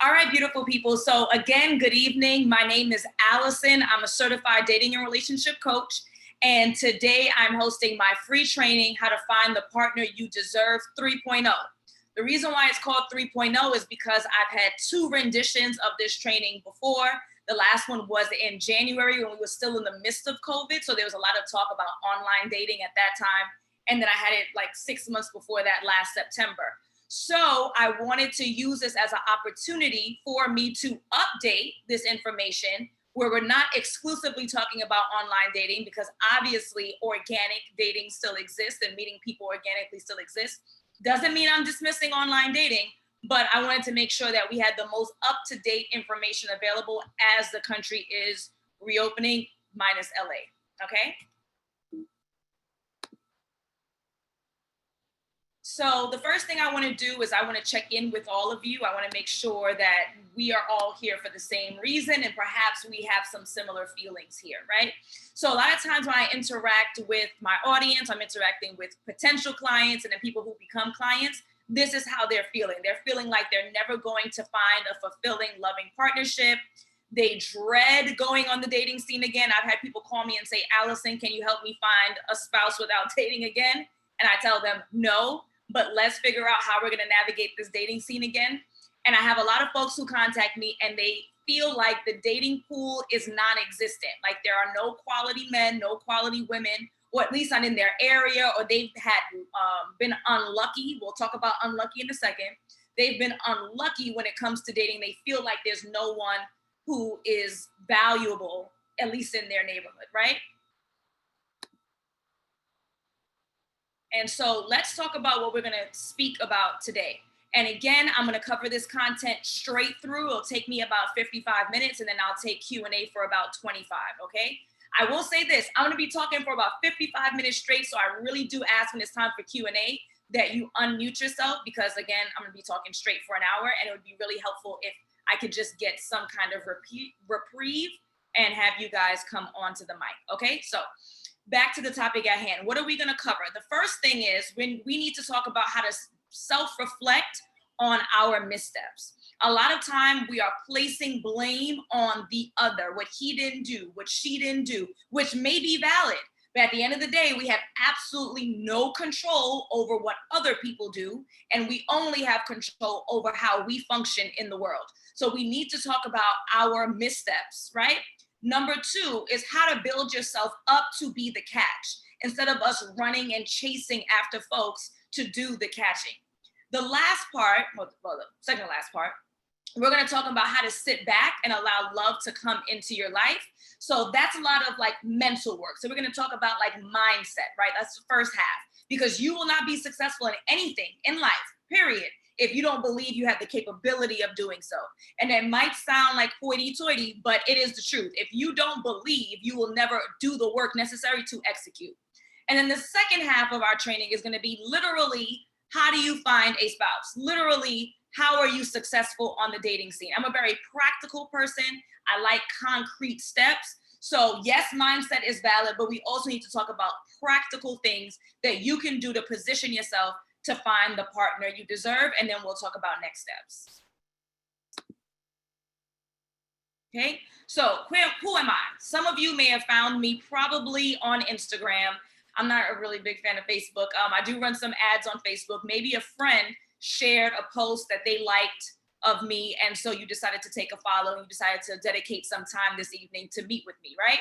All right, beautiful people. So again, good evening. My name is Allison. I'm a certified dating and relationship coach. And today I'm hosting my free training, How to Find the Partner You Deserve 3.0. The reason why it's called 3.0 is because I've had two renditions of this training before. The last one was in January when we were still in the midst of COVID. So there was a lot of talk about online dating at that time. And then I had it like 6 months before that last September. So I wanted to use this as an opportunity for me to update this information where we're not exclusively talking about online dating, because obviously organic dating still exists and meeting people organically still exists. Doesn't mean I'm dismissing online dating, but I wanted to make sure that we had the most up-to-date information available as the country is reopening, minus LA, okay? So the first thing I want to do is I want to check in with all of you. I want to make sure that we are all here for the same reason, and perhaps we have some similar feelings here, right? So a lot of times when I interact with my audience, I'm interacting with potential clients and then people who become clients. This is how they're feeling. They're feeling like they're never going to find a fulfilling, loving partnership. They dread going on the dating scene again. I've had people call me and say, Allison, can you help me find a spouse without dating again? And I tell them, no. But let's figure out how we're going to navigate this dating scene again. And I have a lot of folks who contact me and they feel like the dating pool is non-existent. Like there are no quality men, no quality women, or at least not in their area, or they've had been unlucky. We'll talk about unlucky in a second. They've been unlucky when it comes to dating. They feel like there's no one who is valuable, at least in their neighborhood, right? And so let's talk about what we're going to speak about today. And again, I'm going to cover this content straight through. It'll take me about 55 minutes, and then I'll take Q&A for about 25, okay? I will say this, I'm going to be talking for about 55 minutes straight, so I really do ask when it's time for Q&A that you unmute yourself, because again, I'm going to be talking straight for an hour, and it would be really helpful if I could just get some kind of reprieve and have you guys come onto the mic, okay? So back to the topic at hand. What are we going to cover? The first thing is when we need to talk about how to self-reflect on our missteps. A lot of time we are placing blame on the other, what he didn't do, what she didn't do, which may be valid. But at the end of the day, we have absolutely no control over what other people do, and we only have control over how we function in the world. So we need to talk about our missteps, right? Number two is how to build yourself up to be the catch instead of us running and chasing after folks to do the catching. The last part, well, the second to last part, we're going to talk about how to sit back and allow love to come into your life. So that's a lot of like mental work. So we're going to talk about like mindset, right? That's the first half, because you will not be successful in anything in life, period, if you don't believe you have the capability of doing so. And it might sound like hoity-toity, but it is the truth. If you don't believe, you will never do the work necessary to execute. And then the second half of our training is going to be literally, how do you find a spouse? Literally, how are you successful on the dating scene? I'm a very practical person. I like concrete steps. So yes, mindset is valid, but we also need to talk about practical things that you can do to position yourself to find the partner you deserve, and then we'll talk about next steps. Okay, so who am I? Some of you may have found me probably on Instagram. I'm not a really big fan of Facebook. I do run some ads on Facebook. Maybe a friend shared a post that they liked of me, and so you decided to take a follow, and you decided to dedicate some time this evening to meet with me, right?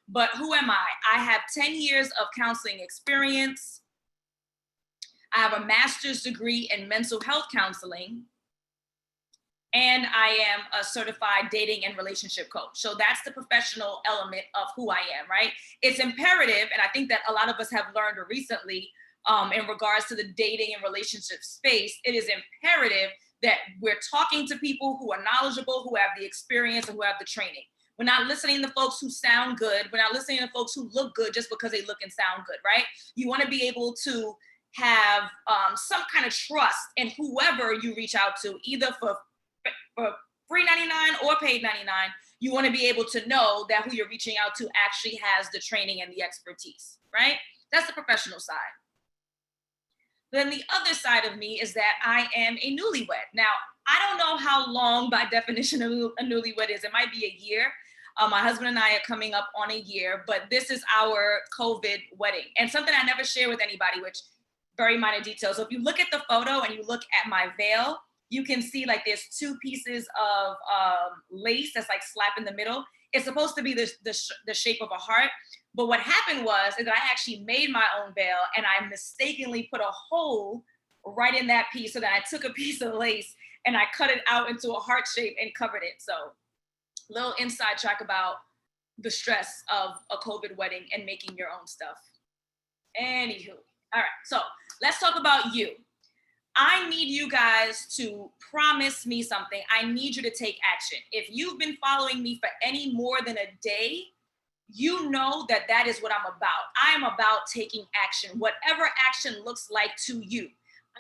But who am I? I have 10 years of counseling experience. I have a master's degree in mental health counseling, and I am a certified dating and relationship coach. So that's the professional element of who I am, right? It's imperative, and I think that a lot of us have learned recently in regards to the dating and relationship space, it is imperative that we're talking to people who are knowledgeable, who have the experience, and who have the training. We're not listening to folks who sound good. We're not listening to folks who look good just because they look and sound good, right? You want to be able to have some kind of trust in whoever you reach out to, either for free 99 or paid 99. You want to be able to know that who you're reaching out to actually has the training and the expertise, right? That's the professional side. Then the other side of me is that I am a newlywed. Now, I don't know how long by definition a newlywed is. It might be a year. My husband and I are coming up on a year, but this is our COVID wedding. And something I never share with anybody, which very minor details. So if you look at the photo and you look at my veil, you can see like there's two pieces of lace that's like slap in the middle. It's supposed to be the shape of a heart. But what happened was is that I actually made my own veil and I mistakenly put a hole right in that piece. So that I took a piece of lace and I cut it out into a heart shape and covered it. So little inside track about the stress of a COVID wedding and making your own stuff. Anywho, all right, so let's talk about you. I need you guys to promise me something. I need you to take action. If you've been following me for any more than a day, you know that that is what I'm about. I am about taking action, whatever action looks like to you.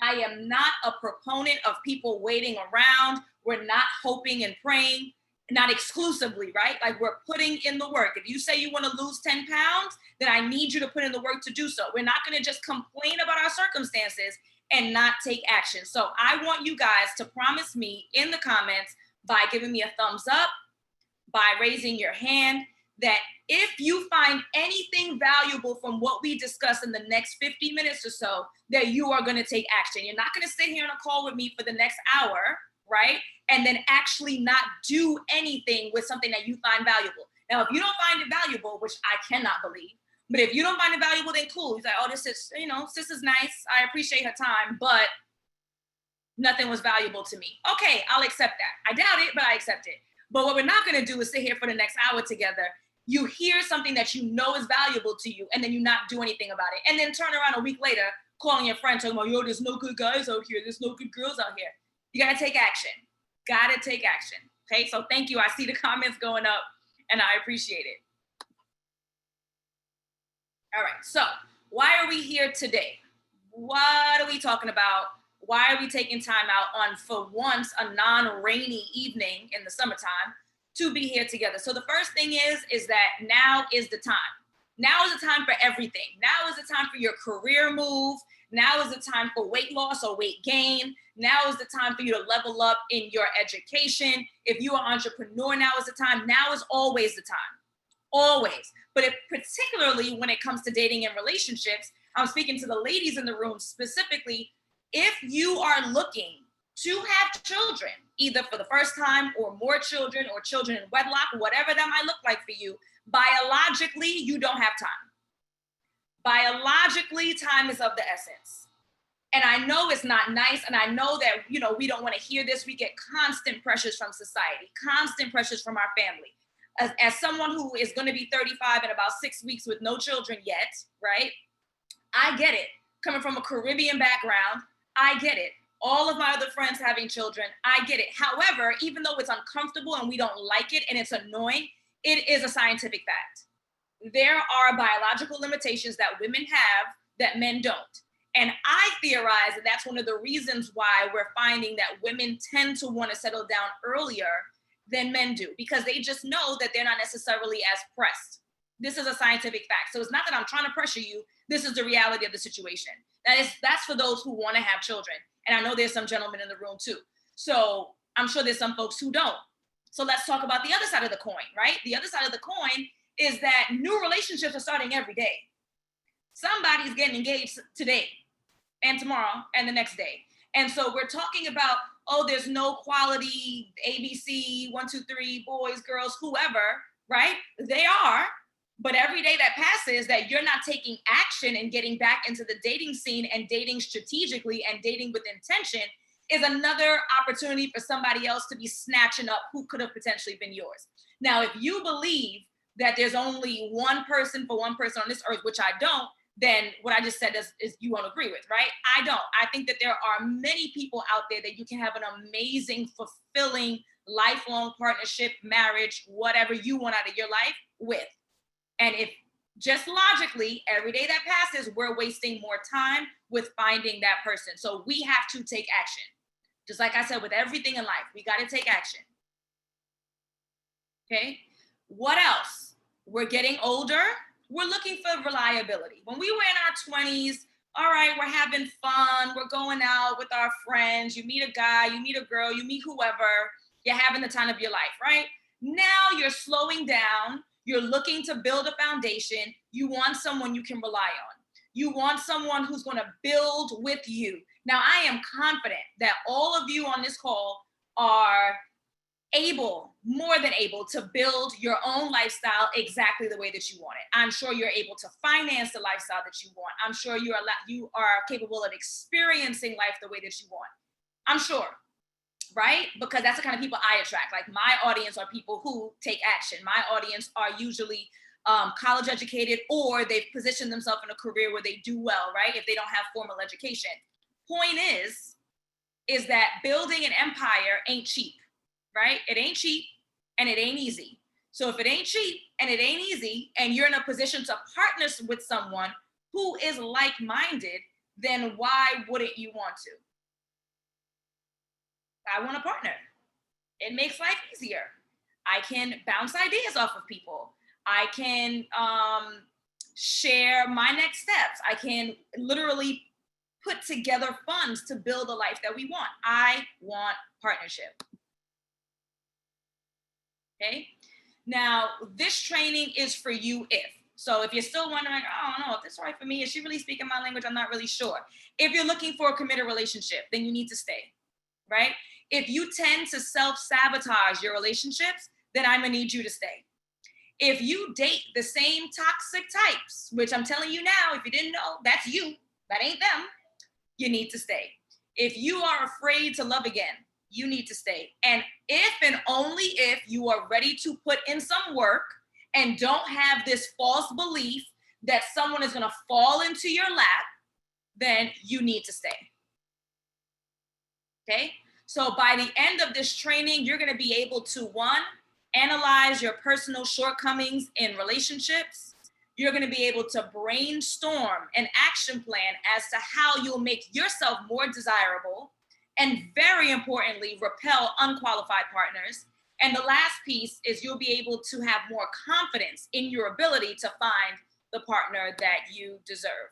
I am not a proponent of people waiting around. We're not hoping and praying, not exclusively, right? Like we're putting in the work. If you say you want to lose 10 pounds, then I need you to put in the work to do so. We're not going to just complain about our circumstances and not take action. So I want you guys to promise me in the comments by giving me a thumbs up, by raising your hand, that if you find anything valuable from what we discuss in the next 50 minutes or so, that you are going to take action. You're not going to sit here on a call with me for the next hour, right? And then actually not do anything with something that you find valuable. Now, if you don't find it valuable, which I cannot believe, but if you don't find it valuable, then cool. He's like, oh, this is, sis is nice. I appreciate her time, but nothing was valuable to me. Okay, I'll accept that. I doubt it, but I accept it. But what we're not going to do is sit here for the next hour together. You hear something that you know is valuable to you, and then you not do anything about it. And then turn around a week later, calling your friend, talking about, yo, there's no good guys out here. There's no good girls out here. You got to take action. Got to take action. Okay, so thank you. I see the comments going up, and I appreciate it. All right, so why are we here today? What are we talking about? Why are we taking time out on, for once, a non-rainy evening in the summertime to be here together? So the first thing is that now is the time. Now is the time for everything. Now is the time for your career move. Now is the time for weight loss or weight gain. Now is the time for you to level up in your education. If you are an entrepreneur, now is the time. Now is always the time. Always. But particularly when it comes to dating and relationships, I'm speaking to the ladies in the room specifically. If you are looking to have children, either for the first time or more children or children in wedlock, whatever that might look like for you, biologically, you don't have time. Biologically, time is of the essence. And I know it's not nice. And I know that, we don't want to hear this. We get constant pressures from society, constant pressures from our family. As someone who is going to be 35 in about 6 weeks with no children yet, right? I get it. Coming from a Caribbean background, I get it. All of my other friends having children, I get it. However, even though it's uncomfortable and we don't like it and it's annoying, it is a scientific fact. There are biological limitations that women have that men don't. And I theorize that that's one of the reasons why we're finding that women tend to want to settle down earlier than men do, because they just know that they're not necessarily as pressed. This is a scientific fact. So it's not that I'm trying to pressure you. This is the reality of the situation. That's for those who want to have children. And I know there's some gentlemen in the room too. So I'm sure there's some folks who don't. So let's talk about the other side of the coin, right? The other side of the coin is that new relationships are starting every day. Somebody's getting engaged today and tomorrow and the next day. And so we're talking about, there's no quality ABC, 1, 2, 3, boys, girls, whoever, right? They are. But every day that passes that you're not taking action and getting back into the dating scene and dating strategically and dating with intention is another opportunity for somebody else to be snatching up who could have potentially been yours. Now, if you believe that there's only one person for one person on this earth, which I don't, then what I just said is you won't agree with, right? I don't. I think that there are many people out there that you can have an amazing, fulfilling, lifelong partnership, marriage, whatever you want out of your life with. And if just logically, every day that passes, we're wasting more time with finding that person. So we have to take action. Just like I said, with everything in life, we got to take action. Okay. What else? We're getting older. We're looking for reliability. When we were in our 20s, All right, we're having fun. We're going out with our friends. You meet a guy, you meet a girl, you meet whoever. You're having the time of your life, right? Now you're slowing down. You're looking to build a foundation. You want someone you can rely on. You want someone who's going to build with you. Now, I am confident that all of you on this call are able, more than able, to build your own lifestyle exactly the way that you want it. I'm sure you're able to finance the lifestyle that you want. I'm sure you are capable of experiencing life the way that you want. I'm sure, right? Because that's the kind of people I attract. Like, my audience are people who take action. My audience are usually college educated, or they've positioned themselves in a career where they do well, right? If they don't have formal education. Point is that building an empire ain't cheap, right? It ain't cheap and it ain't easy. So if it ain't cheap and it ain't easy, and you're in a position to partner with someone who is like-minded, then why wouldn't you want to? I want a partner. It makes life easier. I can bounce ideas off of people. I can share my next steps. I can literally put together funds to build a life that we want. I want partnership. Okay. Now, this training is for you if. So if you're still wondering, oh, I don't know if this is right for me, is she really speaking my language? I'm not really sure. If you're looking for a committed relationship, then you need to stay, right? If you tend to self-sabotage your relationships, then I'm gonna need you to stay. If you date the same toxic types, which I'm telling you now, if you didn't know, that's you, that ain't them, you need to stay. If you are afraid to love again, you need to stay. And if and only if you are ready to put in some work and don't have this false belief that someone is going to fall into your lap, then you need to stay. Okay? So by the end of this training, you're going to be able to, one, analyze your personal shortcomings in relationships. You're going to be able to brainstorm an action plan as to how you'll make yourself more desirable, and very importantly, repel unqualified partners. And the last piece is you'll be able to have more confidence in your ability to find the partner that you deserve.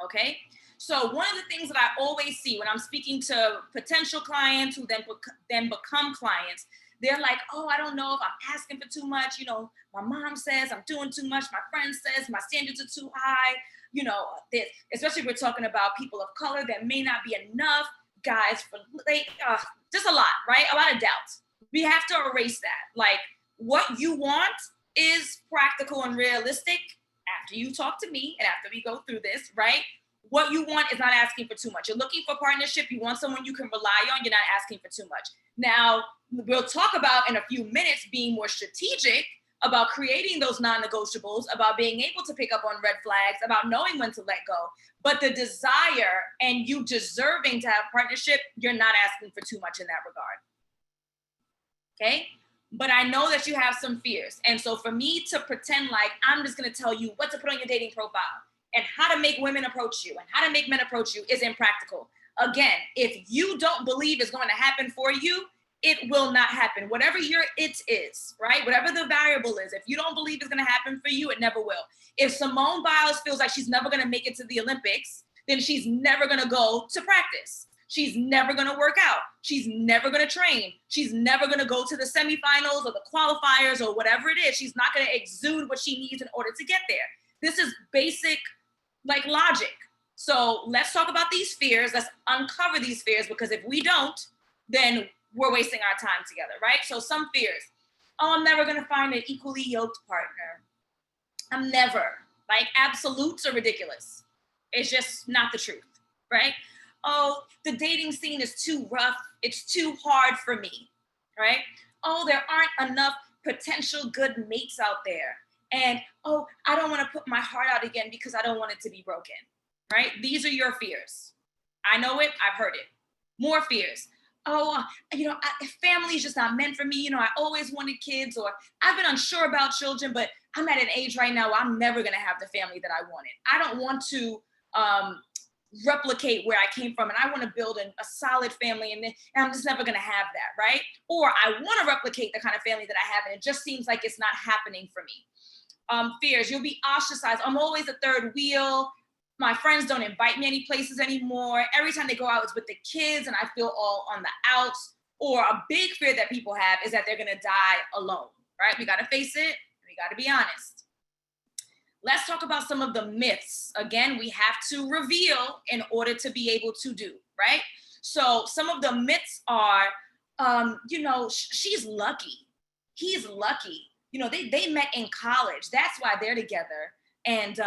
Okay? So one of the things that I always see when I'm speaking to potential clients who then become clients, they're like, oh, I don't know if I'm asking for too much. You know, my mom says I'm doing too much. My friend says my standards are too high. You know, especially if we're talking about people of color, there may not be enough guys for just a lot, right? A lot of doubt. We have to erase that. Like, what you want is practical and realistic after you talk to me and after we go through this, right? What you want is not asking for too much. You're looking for partnership. You want someone you can rely on. You're not asking for too much. Now, we'll talk about in a few minutes being more strategic about creating those non-negotiables, about being able to pick up on red flags, about knowing when to let go. But the desire and you deserving to have partnership, you're not asking for too much in that regard. Okay? But I know that you have some fears. And so for me to pretend like I'm just going to tell you what to put on your dating profile and how to make women approach you and how to make men approach you is impractical. Again, if you don't believe it's going to happen for you, it will not happen. Whatever your it is, right? Whatever the variable is, if you don't believe it's going to happen for you, it never will. If Simone Biles feels like she's never going to make it to the Olympics, then she's never going to go to practice. She's never going to work out. She's never going to train. She's never going to go to the semifinals or the qualifiers or whatever it is. She's not going to exude what she needs in order to get there. This is basic, like, logic. So let's talk about these fears. Let's uncover these fears, because if we don't, then we're wasting our time together, right? So some fears. Oh, I'm never going to find an equally yoked partner. I'm never. Like, absolutes are ridiculous. It's just not the truth, right? Oh, the dating scene is too rough. It's too hard for me, right? Oh, there aren't enough potential good mates out there. And, oh, I don't want to put my heart out again because I don't want it to be broken, right? These are your fears. I know it. I've heard it. More fears. Oh, family is just not meant for me. You know, I always wanted kids, or I've been unsure about children, but I'm at an age right now where I'm never going to have the family that I wanted. I don't want to replicate where I came from, and I want to build a solid family, and I'm just never going to have that, right? Or I want to replicate the kind of family that I have, and it just seems like it's not happening for me. Fears, you'll be ostracized. I'm always the third wheel. My friends don't invite me any places anymore. Every time they go out, it's with the kids, and I feel all on the outs. Or a big fear that people have is that they're gonna die alone, right? We gotta face it, we gotta be honest. Let's talk about some of the myths. Again, we have to reveal in order to be able to do, right? So some of the myths are, she's lucky. He's lucky. They met in college. That's why they're together. And,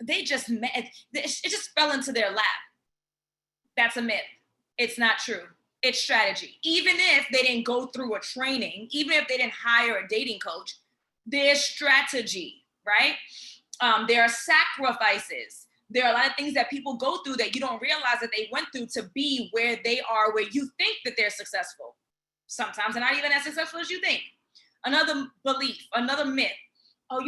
they just met. It just fell into their lap. That's a myth. It's not true. It's strategy. Even if they didn't go through a training, even if they didn't hire a dating coach, there's strategy, right? There are sacrifices. There are a lot of things that people go through that you don't realize that they went through to be where they are, where you think that they're successful. Sometimes they're not even as successful as you think. Another belief, another myth. Oh,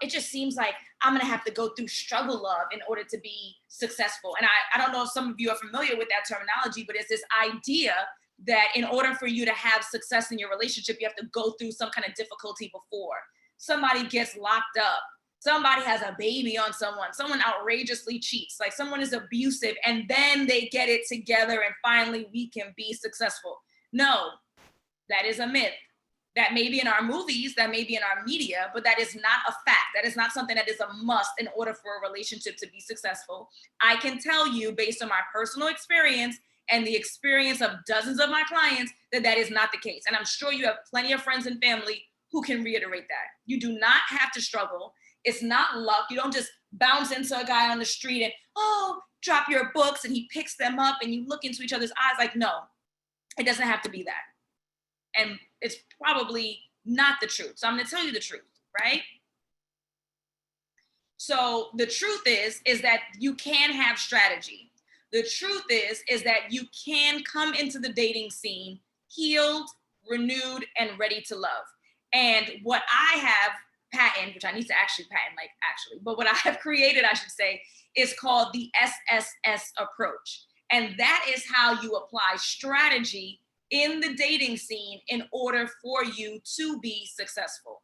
it just seems like I'm gonna have to go through struggle love in order to be successful. And I don't know if some of you are familiar with that terminology, but it's this idea that in order for you to have success in your relationship, you have to go through some kind of difficulty before. Somebody gets locked up, somebody has a baby on someone outrageously cheats, like someone is abusive, and then they get it together and finally we can be successful. No, that is a myth. That may be in our movies, that may be in our media, but that is not a fact. That is not something that is a must in order for a relationship to be successful. I can tell you based on my personal experience and the experience of dozens of my clients that that is not the case. And I'm sure you have plenty of friends and family who can reiterate that. You do not have to struggle. It's not luck. You don't just bounce into a guy on the street and, drop your books and he picks them up and you look into each other's eyes. Like, no, it doesn't have to be that. And it's probably not the truth. So I'm going to tell you the truth, right? So the truth is that you can have strategy. The truth is that you can come into the dating scene healed, renewed, and ready to love. And what I have patented, which I need to actually patent, but what I have created, I should say, is called the SSS approach. And that is how you apply strategy in the dating scene in order for you to be successful.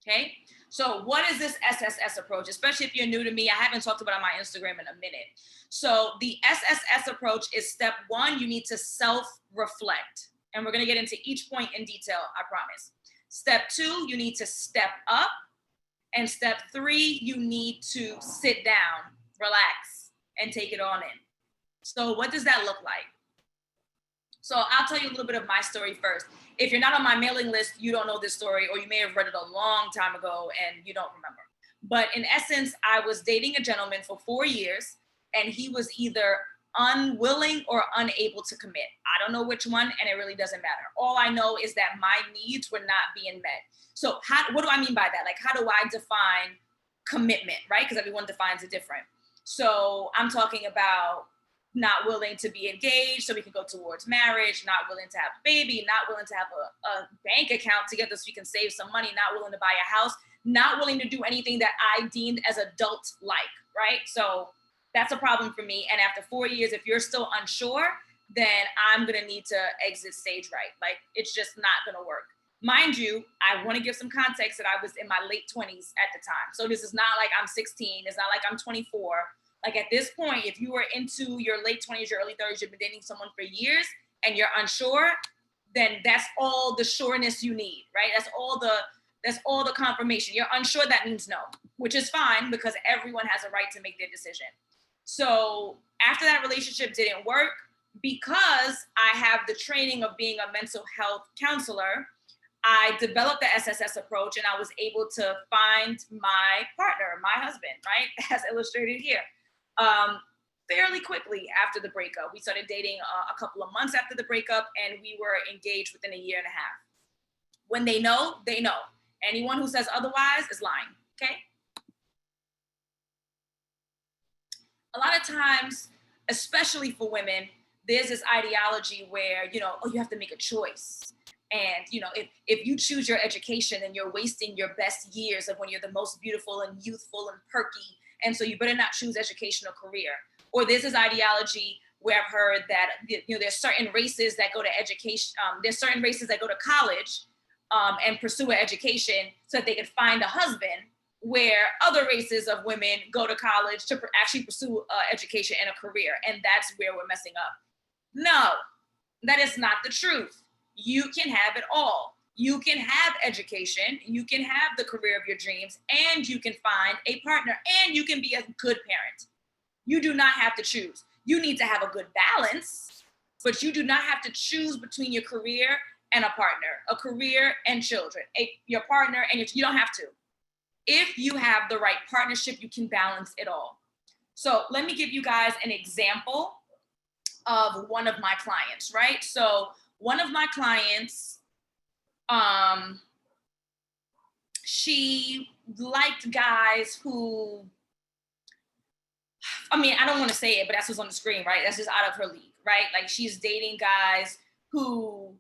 Okay, so what is this SSS approach? Especially if you're new to me, I haven't talked about it on my Instagram in a minute. So the SSS approach is step one, you need to self-reflect. And we're gonna get into each point in detail, I promise. Step two, you need to step up. And step three, you need to sit down, relax, and take it on in. So what does that look like? So I'll tell you a little bit of my story first. If you're not on my mailing list, you don't know this story, or you may have read it a long time ago and you don't remember. But in essence, I was dating a gentleman for 4 years and he was either unwilling or unable to commit. I don't know which one, and it really doesn't matter. All I know is that my needs were not being met. So what do I mean by that? Like, how do I define commitment, right? Because everyone defines it different. So I'm talking about not willing to be engaged so we can go towards marriage, not willing to have a baby, not willing to have a bank account together so we can save some money, not willing to buy a house, not willing to do anything that I deemed as adult-like, right? So that's a problem for me. And after 4 years, if you're still unsure, then I'm gonna need to exit stage right. Like, it's just not gonna work. Mind you, I wanna give some context that I was in my late 20s at the time. So this is not like I'm 16, it's not like I'm 24. Like, at this point, if you were into your late 20s, your early 30s, you've been dating someone for years and you're unsure, then that's all the sureness you need, right? That's all the confirmation. You're unsure, that means no, which is fine because everyone has a right to make their decision. So after that relationship didn't work, because I have the training of being a mental health counselor, I developed the SSS approach and I was able to find my partner, my husband, right? As illustrated here. Fairly quickly after the breakup. We started dating a couple of months after the breakup, and we were engaged within a year and a half. When they know, they know. Anyone who says otherwise is lying, okay? A lot of times, especially for women, there's this ideology where, you have to make a choice. And, if you choose your education, then you're wasting your best years of when you're the most beautiful and youthful and perky. And so you better not choose education or career. Or there's this ideology where I've heard that, there's certain races that go to education, there's certain races that go to college and pursue an education so that they could find a husband, where other races of women go to college to actually pursue education and a career. And that's where we're messing up. No, that is not the truth. You can have it all. You can have education, you can have the career of your dreams, and you can find a partner, and you can be a good parent. You do not have to choose. You need to have a good balance, but you do not have to choose between your career and a partner, a career and children, your partner and you don't have to. If you have the right partnership, you can balance it all. So let me give you guys an example of one of my clients, right? So one of my clients, she liked guys who, I mean, I don't want to say it, but that's what's on the screen, right? That's just out of her league, right? Like, she's dating guys who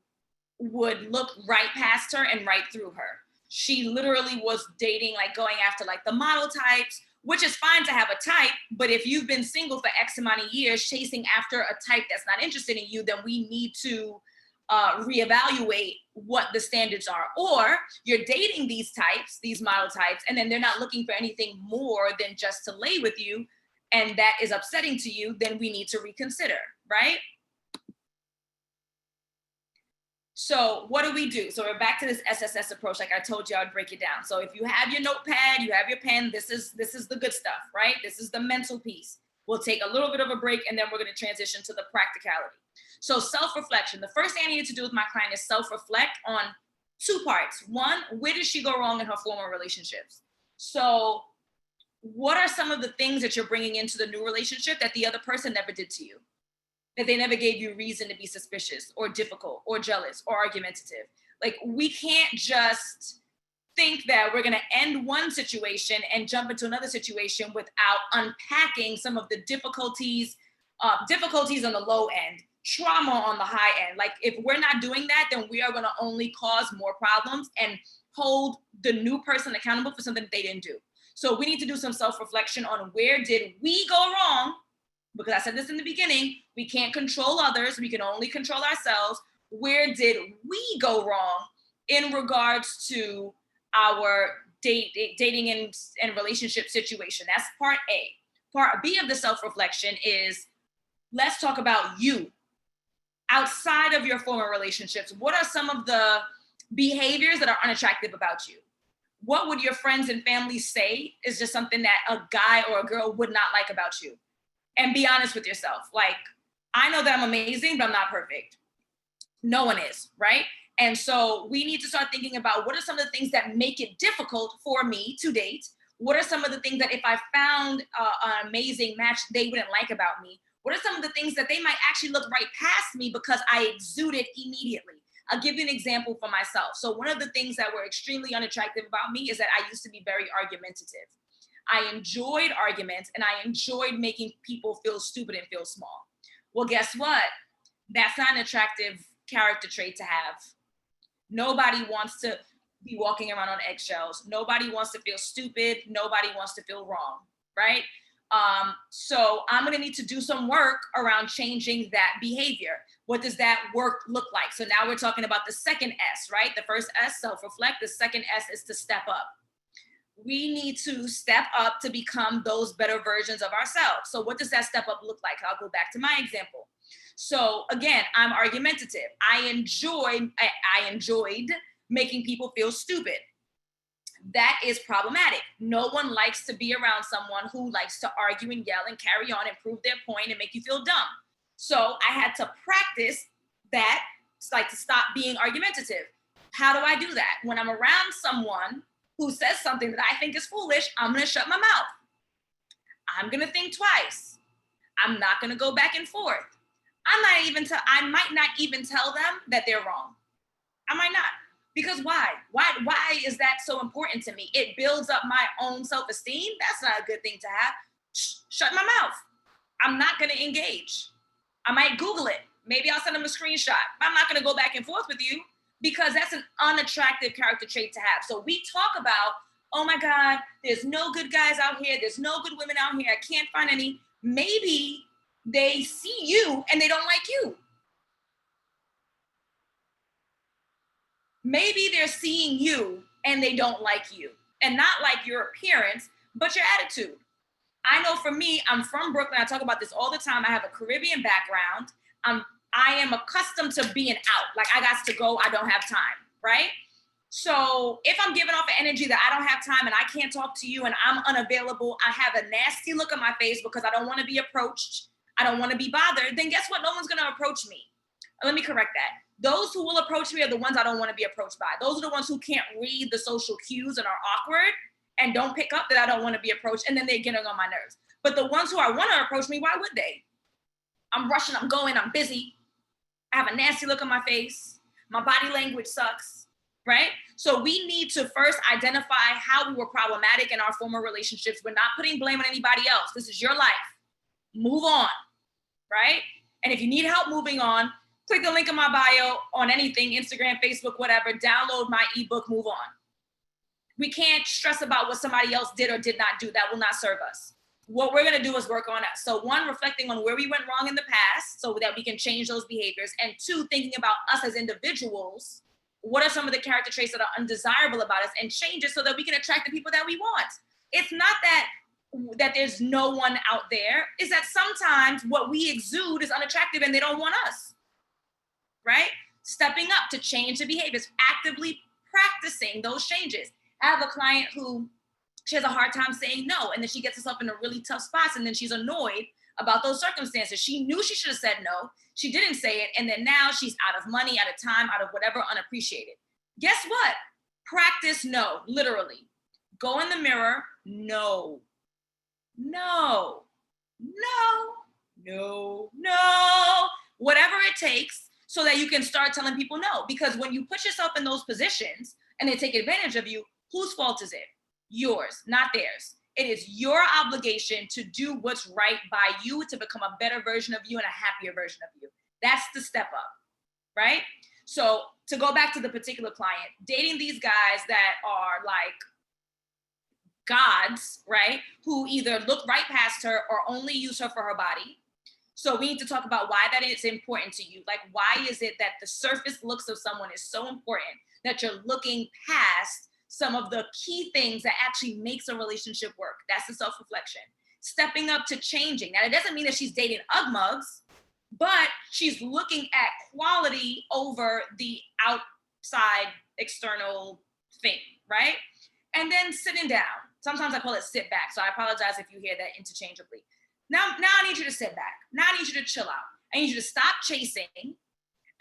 would look right past her and right through her. She literally was dating, like, going after like the model types, which is fine to have a type, but if you've been single for X amount of years chasing after a type that's not interested in you, then we need to reevaluate what the standards are. Or you're dating these types, these model types, and then they're not looking for anything more than just to lay with you, and that is upsetting to you, then we need to reconsider, right? So what do we do? So we're back to this SSS approach. Like I told you, I'd break it down. So if you have your notepad, you have your pen, this is the good stuff, right? This is the mental piece. We'll take a little bit of a break, and then we're going to transition to the practicality. So self-reflection. The first thing I needed to do with my client is self-reflect on two parts. One, where did she go wrong in her former relationships? So what are some of the things that you're bringing into the new relationship that the other person never did to you? That they never gave you reason to be suspicious or difficult or jealous or argumentative. Like, we can't just think that we're going to end one situation and jump into another situation without unpacking some of the difficulties on the low end, trauma on the high end. Like, if we're not doing that, then we are going to only cause more problems and hold the new person accountable for something that they didn't do. So we need to do some self-reflection on where did we go wrong? Because I said this in the beginning, we can't control others, we can only control ourselves. Where did we go wrong in regards to our dating and relationship situation? That's part A. Part B of the self-reflection is, let's talk about you. Outside of your former relationships, what are some of the behaviors that are unattractive about you? What would your friends and family say is just something that a guy or a girl would not like about you? And be honest with yourself. Like, I know that I'm amazing, but I'm not perfect. No one is, right? And so we need to start thinking about, what are some of the things that make it difficult for me to date? What are some of the things that if I found an amazing match, they wouldn't like about me? What are some of the things that they might actually look right past me because I exude it immediately? I'll give you an example for myself. So one of the things that were extremely unattractive about me is that I used to be very argumentative. I enjoyed arguments, and I enjoyed making people feel stupid and feel small. Well, guess what? That's not an attractive character trait to have. Nobody wants to be walking around on eggshells. Nobody wants to feel stupid. Nobody wants to feel wrong, right? So I'm going to need to do some work around changing that behavior. What does that work look like? So now we're talking about the second S, right? The first S, self-reflect. The second S is to step up. We need to step up to become those better versions of ourselves. So what does that step up look like? I'll go back to my example. So again, I'm argumentative. I enjoyed making people feel stupid. That is problematic. No one likes to be around someone who likes to argue and yell and carry on and prove their point and make you feel dumb. So I had to practice that, like, to stop being argumentative. How do I do that? When I'm around someone who says something that I think is foolish, I'm going to shut my mouth. I'm going to think twice. I'm not going to go back and forth. I might not even tell them that they're wrong. I might not. Because why? Why is that so important to me? It builds up my own self-esteem. That's not a good thing to have. Shut my mouth. I'm not going to engage. I might Google it. Maybe I'll send them a screenshot. I'm not going to go back and forth with you, because that's an unattractive character trait to have. So we talk about, oh my God, there's no good guys out here. There's no good women out here. I can't find any. Maybe they see you and they don't like you. Maybe they're seeing you and they don't like you, and not like your appearance, but your attitude. I know for me, I'm from Brooklyn. I talk about this all the time. I have a Caribbean background. I am accustomed to being out. Like, I got to go. I don't have time, right? So if I'm giving off an energy that I don't have time and I can't talk to you and I'm unavailable, I have a nasty look on my face because I don't want to be approached, I don't want to be bothered, then guess what? No one's going to approach me. Let me correct that. Those who will approach me are the ones I don't want to be approached by. Those are the ones who can't read the social cues and are awkward and don't pick up that I don't want to be approached, and then they're getting on my nerves. But the ones who are want to approach me, why would they? I'm rushing, I'm going, I'm busy. I have a nasty look on my face. My body language sucks, right? So we need to first identify how we were problematic in our former relationships. We're not putting blame on anybody else. This is your life. Move on, right? And if you need help moving on, click the link in my bio on anything, Instagram, Facebook, whatever, download my ebook, move on. We can't stress about what somebody else did or did not do. That will not serve us. What we're going to do is work on us. So one, reflecting on where we went wrong in the past so that we can change those behaviors. And two, thinking about us as individuals. What are some of the character traits that are undesirable about us, and change it so that we can attract the people that we want. It's not that there's no one out there. It's that sometimes what we exude is unattractive and they don't want us, right? Stepping up to change the behaviors, actively practicing those changes. I have a client who, she has a hard time saying no, and then she gets herself in a really tough spot, and then she's annoyed about those circumstances. She knew she should have said no. She didn't say it, and then now she's out of money, out of time, out of whatever, unappreciated. Guess what? Practice no, literally. Go in the mirror, no. No, no, no, no. Whatever it takes so that you can start telling people no. Because when you put yourself in those positions and they take advantage of you, whose fault is it? Yours, not theirs. It is your obligation to do what's right by you to become a better version of you and a happier version of you. That's the step up, right? So to go back to the particular client, dating these guys that are like gods, right? Who either look right past her or only use her for her body. So we need to talk about why that is important to you. Like, why is it that the surface looks of someone is so important that you're looking past some of the key things that actually makes a relationship work? That's the self-reflection. Stepping up to changing. Now, it doesn't mean that she's dating ugmugs, but she's looking at quality over the outside external thing, right? And then sitting down. Sometimes I call it sit back. So I apologize if you hear that interchangeably. Now I need you to sit back. Now I need you to chill out. I need you to stop chasing.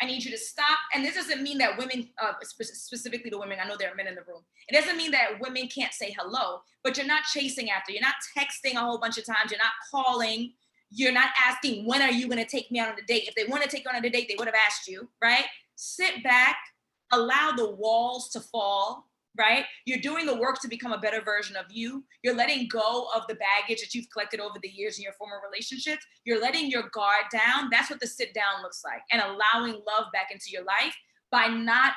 I need you to stop. And this doesn't mean that women, specifically the women, I know there are men in the room. It doesn't mean that women can't say hello, but you're not chasing after. You're not texting a whole bunch of times. You're not calling. You're not asking, when are you going to take me out on a date? If they want to take you on a date, they would have asked you, right? Sit back, allow the walls to fall, right? You're doing the work to become a better version of you. You're letting go of the baggage that you've collected over the years in your former relationships. You're letting your guard down. That's what the sit down looks like. And allowing love back into your life by not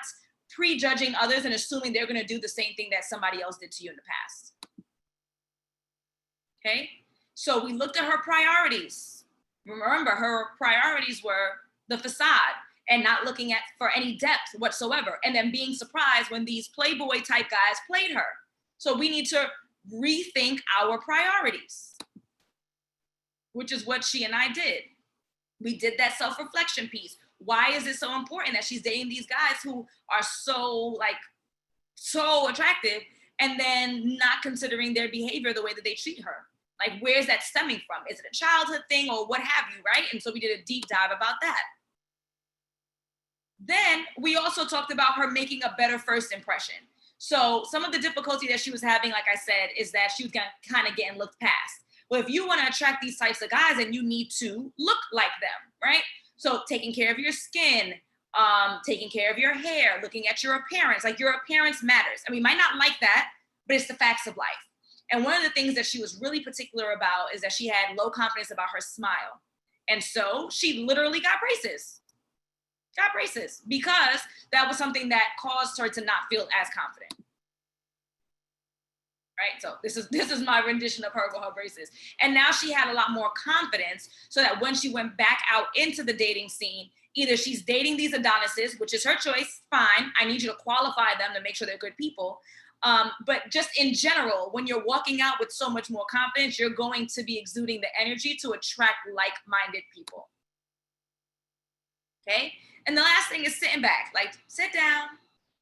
prejudging others and assuming they're going to do the same thing that somebody else did to you in the past. Okay? So we looked at her priorities. Remember, her priorities were the facade and not looking at for any depth whatsoever, and then being surprised when these Playboy type guys played her. So we need to rethink our priorities, which is what she and I did. We did that self-reflection piece. Why is it so important that she's dating these guys who are so attractive and then not considering their behavior the way that they treat her? Like, where's that stemming from? Is it a childhood thing or what have you, right? And so we did a deep dive about that. Then we also talked about her making a better first impression. So some of the difficulty that she was having, like I said, is that she was kind of getting looked past. Well, if you want to attract these types of guys, then you need to look like them, right? So taking care of your skin, taking care of your hair, looking at your appearance. Like, your appearance matters. I mean, you might not like that, but it's the facts of life. And one of the things that she was really particular about is that she had low confidence about her smile. And so she literally got braces. Because that was something that caused her to not feel as confident. Right? So this is my rendition of her with her braces. And now she had a lot more confidence so that when she went back out into the dating scene, Either she's dating these Adonises, which is her choice, fine. I need you to qualify them to make sure they're good people. But just in general, when you're walking out with so much more confidence, you're going to be exuding the energy to attract like-minded people. Okay? And the last thing is sitting back. Like, sit down,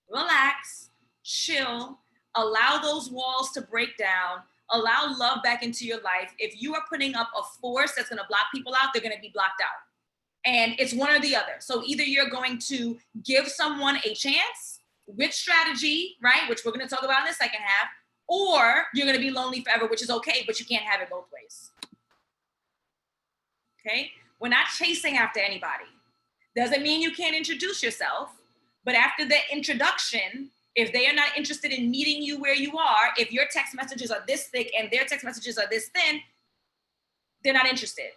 relax, chill, allow those walls to break down, allow love back into your life. If you are putting up a force that's going to block people out, they're going to be blocked out. And it's one or the other. So either you're going to give someone a chance with strategy, right, which we're going to talk about in the second half, or you're going to be lonely forever, which is okay, but you can't have it both ways. Okay? We're not chasing after anybody. Doesn't mean you can't introduce yourself, but after the introduction, if they are not interested in meeting you where you are, if your text messages are this thick and their text messages are this thin, they're not interested.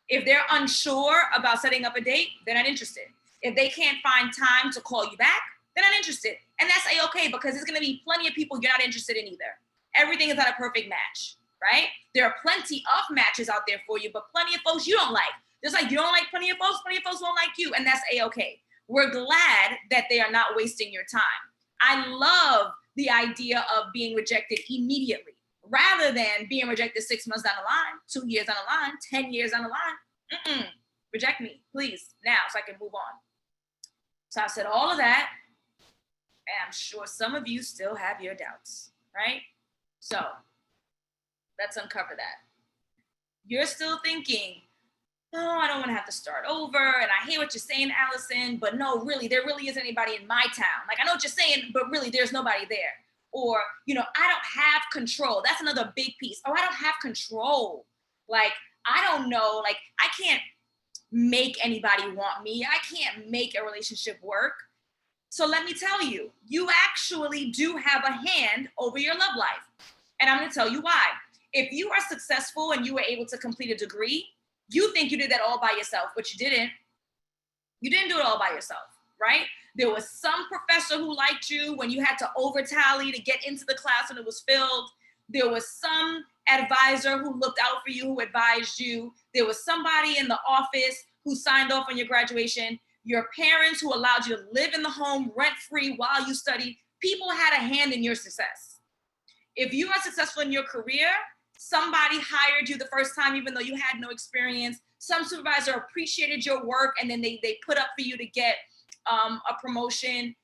If they're unsure about setting up a date, they're not interested. If they can't find time to call you back, they're not interested. And that's A-okay, because there's going to be plenty of people you're not interested in either. Everything is not a perfect match, right? There are plenty of matches out there for you, but plenty of folks you don't like. Just like you don't like plenty of folks won't like you, and that's A-okay. We're glad that they are not wasting your time. I love the idea of being rejected immediately, rather than being rejected 6 months down the line, 2 years down the line, 10 years down the line. Reject me, please, now, so I can move on. So I said all of that, and I'm sure some of you still have your doubts, right? So let's uncover that. You're still thinking, oh, I don't want to have to start over, and I hear what you're saying, Allison, but no, really, there really isn't anybody in my town. Like, I know what you're saying, but really, there's nobody there. Or, I don't have control. That's another big piece. Oh, I don't have control. Like, I don't know. Like, I can't make anybody want me. I can't make a relationship work. So let me tell you, you actually do have a hand over your love life. And I'm going to tell you why. If you are successful and you were able to complete a degree, you think you did that all by yourself, but you didn't. You didn't do it all by yourself, right? There was some professor who liked you when you had to over tally to get into the class when it was filled. There was some advisor who looked out for you, who advised you. There was somebody in the office who signed off on your graduation. Your parents who allowed you to live in the home rent-free while you studied. People had a hand in your success. If you are successful in your career, somebody hired you the first time, even though you had no experience. Some supervisor appreciated your work, and then they put up for you to get a promotion.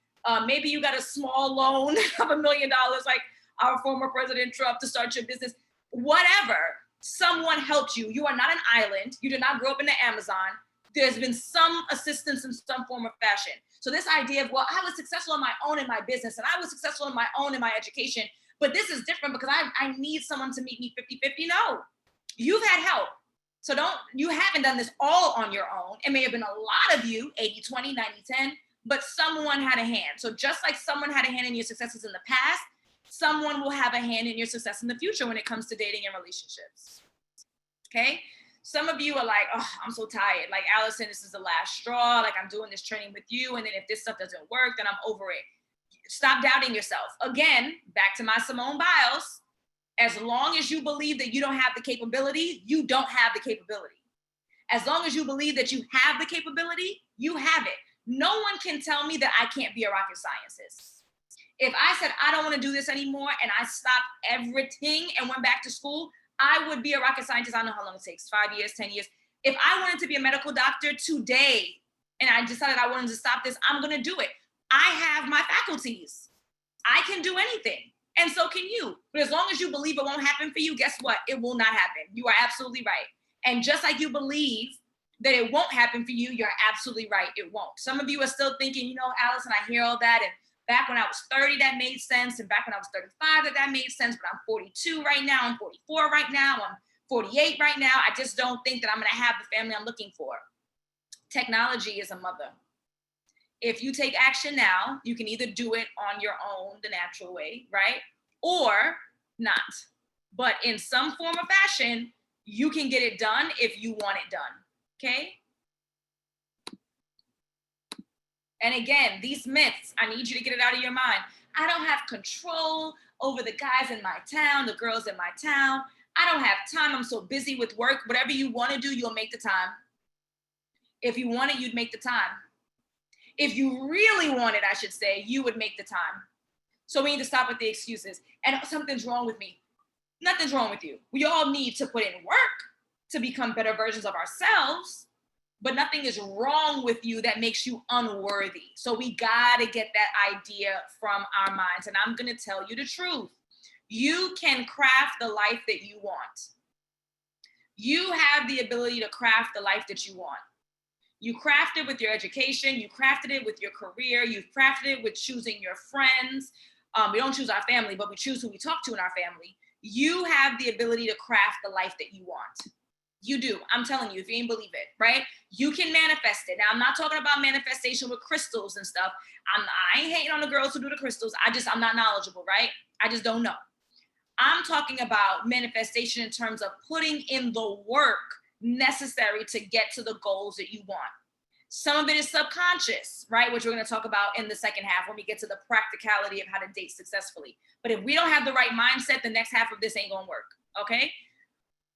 Maybe you got a small loan of $1 million, like our former President Trump, to start your business. Whatever, someone helped you. You are not an island. You did not grow up in the Amazon. There's been some assistance in some form or fashion. So this idea of, well, I was successful on my own in my business, and I was successful on my own in my education, but this is different because I need someone to meet me 50-50. No, you've had help. So you haven't done this all on your own. It may have been a lot of you, 80-20, 90-10, but someone had a hand. So just like someone had a hand in your successes in the past, someone will have a hand in your success in the future when it comes to dating and relationships. Okay? Some of you are like, oh, I'm so tired. Like, Allison, this is the last straw. Like, I'm doing this training with you, and then if this stuff doesn't work, then I'm over it. Stop doubting yourself. Again, back to my Simone Biles. As long as you believe that you don't have the capability, you don't have the capability. As long as you believe that you have the capability, you have it. No one can tell me that I can't be a rocket scientist. If I said, I don't want to do this anymore, and I stopped everything and went back to school, I would be a rocket scientist. I don't know how long it takes, 5 years, 10 years. If I wanted to be a medical doctor today, and I decided I wanted to stop this, I'm going to do it. I have my faculties. I can do anything. And so can you. But as long as you believe it won't happen for you, guess what? It will not happen. You are absolutely right. And just like you believe that it won't happen for you, you're absolutely right. It won't. Some of you are still thinking, Allison, I hear all that. And back when I was 30, that made sense. And back when I was 35, that made sense. But I'm 42 right now. I'm 44 right now. I'm 48 right now. I just don't think that I'm going to have the family I'm looking for. Technology is a mother. If you take action now, you can either do it on your own, the natural way, right? Or not. But in some form or fashion, you can get it done if you want it done, okay? And again, these myths, I need you to get it out of your mind. I don't have control over the guys in my town, the girls in my town. I don't have time. I'm so busy with work. Whatever you want to do, you'll make the time. If you want it, you'd make the time. If you really want it, I should say, you would make the time. So we need to stop with the excuses. And something's wrong with me. Nothing's wrong with you. We all need to put in work to become better versions of ourselves, but nothing is wrong with you that makes you unworthy. So we got to get that idea from our minds. And I'm going to tell you the truth. You can craft the life that you want. You have the ability to craft the life that you want. You craft it with your education. You crafted it with your career. You've crafted it with choosing your friends. We don't choose our family, but we choose who we talk to in our family. You have the ability to craft the life that you want. You do. I'm telling you, if you ain't believe it, right? You can manifest it. Now, I'm not talking about manifestation with crystals and stuff. I ain't hating on the girls who do the crystals. I'm not knowledgeable, right? I just don't know. I'm talking about manifestation in terms of putting in the work necessary to get to the goals that you want. Some of it is subconscious, right? Which we're going to talk about in the second half when we get to the practicality of how to date successfully. But if we don't have the right mindset, the next half of this ain't going to work, okay?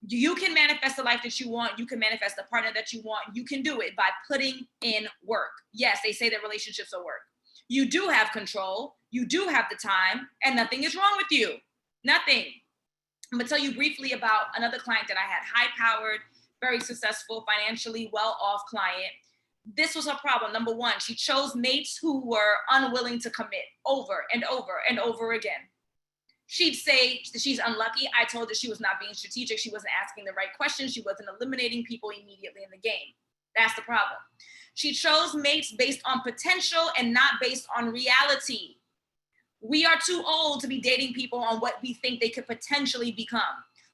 You can manifest the life that you want. You can manifest the partner that you want. You can do it by putting in work. Yes, they say that relationships are work. You do have control. You do have the time, and nothing is wrong with you. Nothing. I'm going to tell you briefly about another client that I had, high-powered, very successful, financially well-off client. This was her problem. Number one, she chose mates who were unwilling to commit over and over and over again. She'd say she's unlucky. I told her she was not being strategic. She wasn't asking the right questions. She wasn't eliminating people immediately in the game. That's the problem. She chose mates based on potential and not based on reality. We are too old to be dating people on what we think they could potentially become.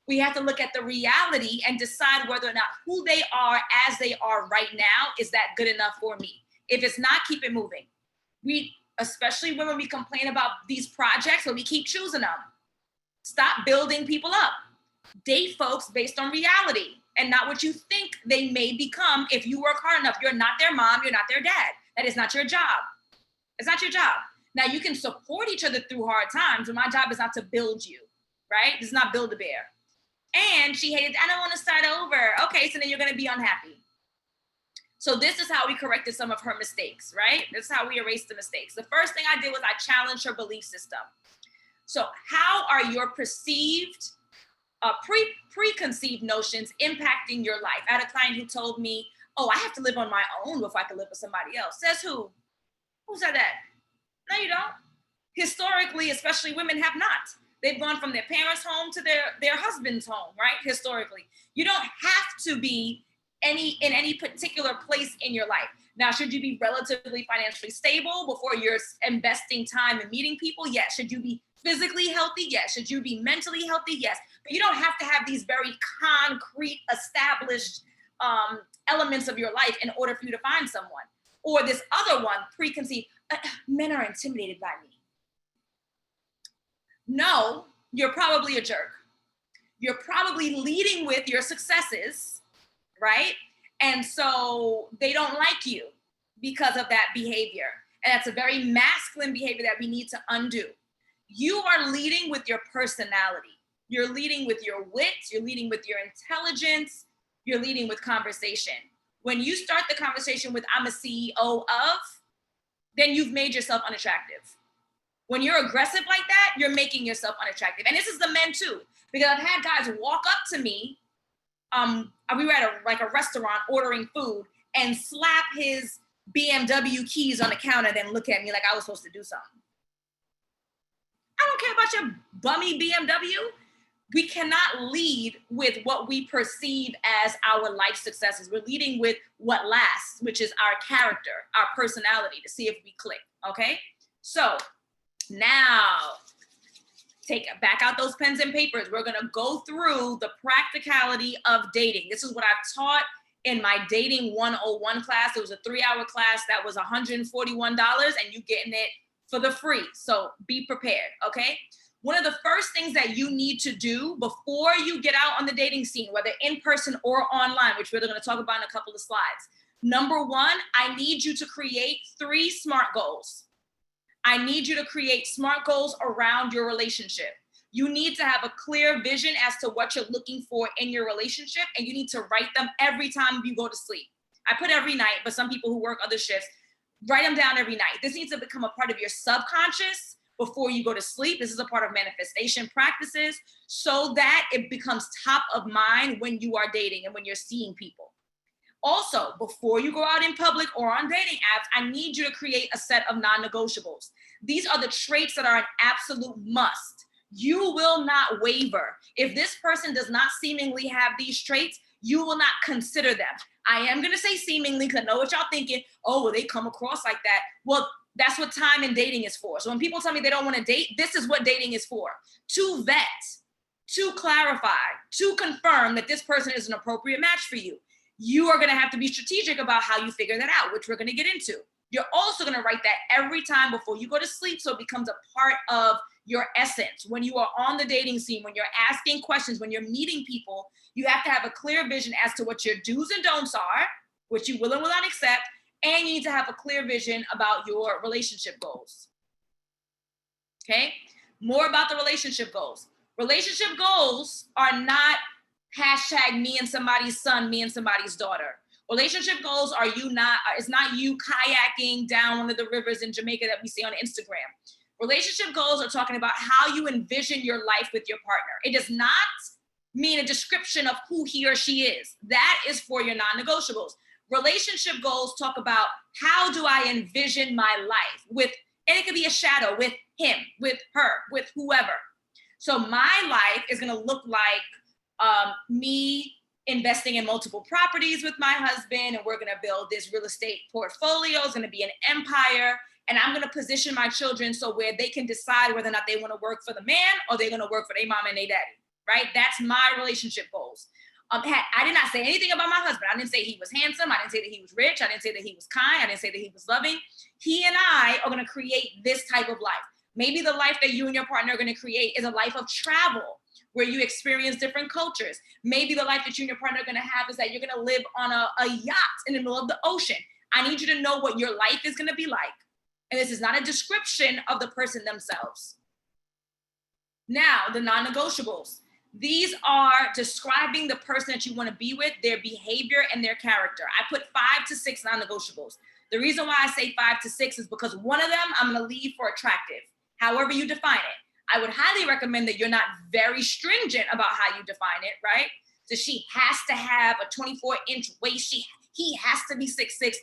We have to look at the reality and decide whether or not who they are as they are right now, is that good enough for me? If it's not, keep it moving. Especially when we complain about these projects, but we keep choosing them. Stop building people up. Date folks based on reality and not what you think they may become if you work hard enough. You're not their mom, you're not their dad. That is not your job. It's not your job. Now you can support each other through hard times, but my job is not to build you, right? This is not Build-A-Bear. And she hated, I don't want to start over. Okay, so then you're going to be unhappy. So this is how we corrected some of her mistakes, right? This is how we erased the mistakes. The first thing I did was I challenged her belief system. So how are your perceived, preconceived notions impacting your life? I had a client who told me, oh, I have to live on my own before I can live with somebody else. Says who? Who said that? No, you don't. Historically, especially women have not. They've gone from their parents' home to their husband's home, right? Historically. You don't have to be in any particular place in your life. Now, should you be relatively financially stable before you're investing time in meeting people? Yes. Should you be physically healthy? Yes. Should you be mentally healthy? Yes. But you don't have to have these very concrete, established elements of your life in order for you to find someone. Or this other one, preconceived, men are intimidated by me. No, you're probably a jerk. You're probably leading with your successes, right? And so they don't like you because of that behavior. And that's a very masculine behavior that we need to undo. You are leading with your personality. You're leading with your wit. You're leading with your intelligence. You're leading with conversation. When you start the conversation with, I'm a CEO of, then you've made yourself unattractive. When you're aggressive like that, you're making yourself unattractive. And this is the men too, because I've had guys walk up to me. We were at a restaurant ordering food and slap his BMW keys on the counter, then look at me like I was supposed to do something. I don't care about your bummy BMW. We cannot lead with what we perceive as our life successes. We're leading with what lasts, which is our character, our personality, to see if we click, okay? So now, back out those pens and papers. We're gonna go through the practicality of dating. This is what I've taught in my Dating 101 class. It was a 3-hour class that was $141, and you getting it for the free. So be prepared, okay? One of the first things that you need to do before you get out on the dating scene, whether in person or online, which we're going to talk about in a couple of slides. Number one, I need you to create 3 SMART goals. I need you to create SMART goals around your relationship. You need to have a clear vision as to what you're looking for in your relationship, and you need to write them every time you go to sleep. I put every night, but some people who work other shifts, write them down every night. This needs to become a part of your subconscious before you go to sleep. This is a part of manifestation practices so that it becomes top of mind when you are dating and when you're seeing people. Also, before you go out in public or on dating apps, I need you to create a set of non-negotiables. These are the traits that are an absolute must. You will not waver. If this person does not seemingly have these traits, you will not consider them. I am going to say seemingly because I know what y'all thinking. Oh, well, they come across like that. Well, that's what time and dating is for. So when people tell me they don't want to date, this is what dating is for. To vet, to clarify, to confirm that this person is an appropriate match for you. You are going to have to be strategic about how you figure that out, which we're going to get into. You're also going to write that every time before you go to sleep so it becomes a part of your essence. When you are on the dating scene, when you're asking questions, when you're meeting people, you have to have a clear vision as to what your do's and don'ts are, which you will and will not accept, and you need to have a clear vision about your relationship goals. Okay? More about the relationship goals. Relationship goals are not hashtag me and somebody's son, me and somebody's daughter. Relationship goals are it's not you kayaking down one of the rivers in Jamaica that we see on Instagram. Relationship goals are talking about how you envision your life with your partner. It does not mean a description of who he or she is. That is for your non-negotiables. Relationship goals talk about how do I envision my life with, and it could be a shadow with him, with her, with whoever. So my life is going to look like me investing in multiple properties with my husband, and we're going to build this real estate portfolio. It's going to be an empire, and I'm going to position my children so where they can decide whether or not they want to work for the man or they're going to work for their mom and their daddy, right? That's my relationship goals. I did not say anything about my husband. I didn't say he was handsome. I didn't say that he was rich. I didn't say that he was kind. I didn't say that he was loving. He and I are going to create this type of life. Maybe the life that you and your partner are going to create is a life of travel, where you experience different cultures. Maybe the life that you and your partner are going to have is that you're going to live on a yacht in the middle of the ocean. I need you to know what your life is going to be like. And this is not a description of the person themselves. Now, the non-negotiables. These are describing the person that you want to be with, their behavior and their character. I put 5 to 6 non-negotiables. The reason why I say 5 to 6 is because one of them I'm going to leave for attractive, however you define it. I would highly recommend that you're not very stringent about how you define it, right? So she has to have a 24-inch waist. He has to be 6'6".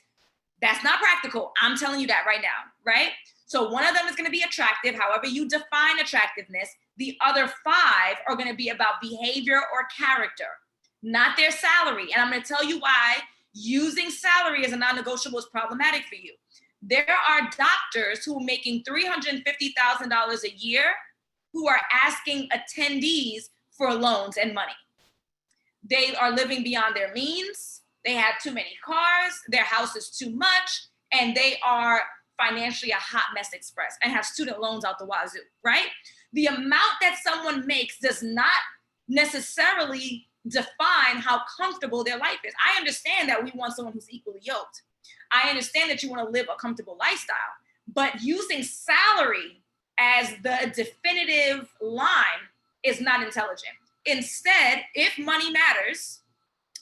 That's not practical. I'm telling you that right now, right? So one of them is going to be attractive, however you define attractiveness. The other 5 are going to be about behavior or character, not their salary. And I'm going to tell you why using salary as a non-negotiable is problematic for you. There are doctors who are making $350,000 a year who are asking attendees for loans and money. They are living beyond their means. They have too many cars. Their house is too much. And they are financially a hot mess express and have student loans out the wazoo, right? The amount that someone makes does not necessarily define how comfortable their life is. I understand that we want someone who's equally yoked. I understand that you want to live a comfortable lifestyle, but using salary as the definitive line is not intelligent. Instead, if money matters,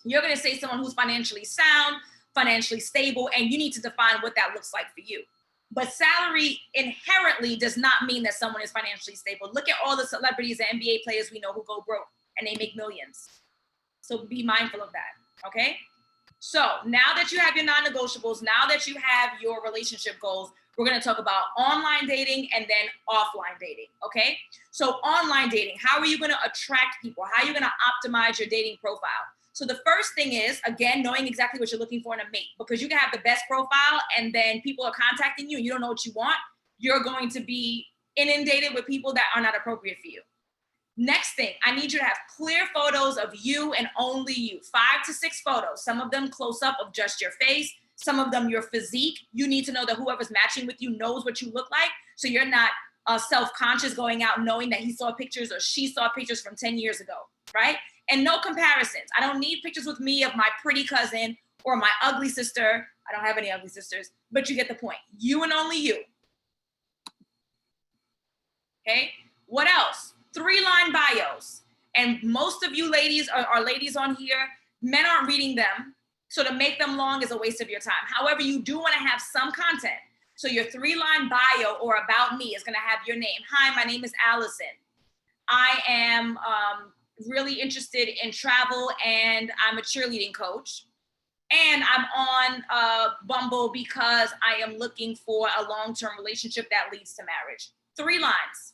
you're going to say someone who's financially sound, financially stable, and you need to define what that looks like for you. But salary inherently does not mean that someone is financially stable. Look at all the celebrities and NBA players we know who go broke and they make millions. So be mindful of that, okay? So now that you have your non-negotiables, now that you have your relationship goals, we're going to talk about online dating and then offline dating, okay? So online dating, how are you going to attract people? How are you going to optimize your dating profile? So the first thing is, again, knowing exactly what you're looking for in a mate, because you can have the best profile and then people are contacting you and you don't know what you want. You're going to be inundated with people that are not appropriate for you. Next thing, I need you to have clear photos of you and only you. 5 to 6 photos, some of them close up of just your face, some of them your physique. You need to know that whoever's matching with you knows what you look like, so you're not self-conscious going out knowing that he saw pictures or she saw pictures from 10 years ago, right? And no comparisons. I don't need pictures with me of my pretty cousin or my ugly sister. I don't have any ugly sisters, but you get the point. You and only you. Okay, what else? 3-line bios. And most of you ladies are ladies on here. Men aren't reading them. So to make them long is a waste of your time. However, you do want to have some content. So your 3-line bio or about me is going to have your name. Hi, my name is Allison. I am really interested in travel and I'm a cheerleading coach. And I'm on Bumble because I am looking for a long-term relationship that leads to marriage. 3 lines.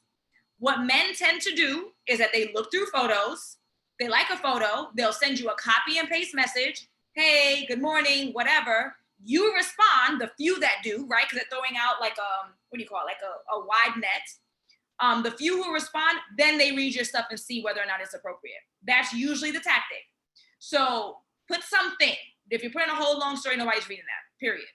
What men tend to do is that they look through photos, they like a photo, they'll send you a copy and paste message, hey, good morning, whatever. You respond, the few that do, right? Because they're throwing out like a wide net. The few who respond, then they read your stuff and see whether or not it's appropriate. That's usually the tactic. So put something. If you're putting a whole long story, nobody's reading that, period.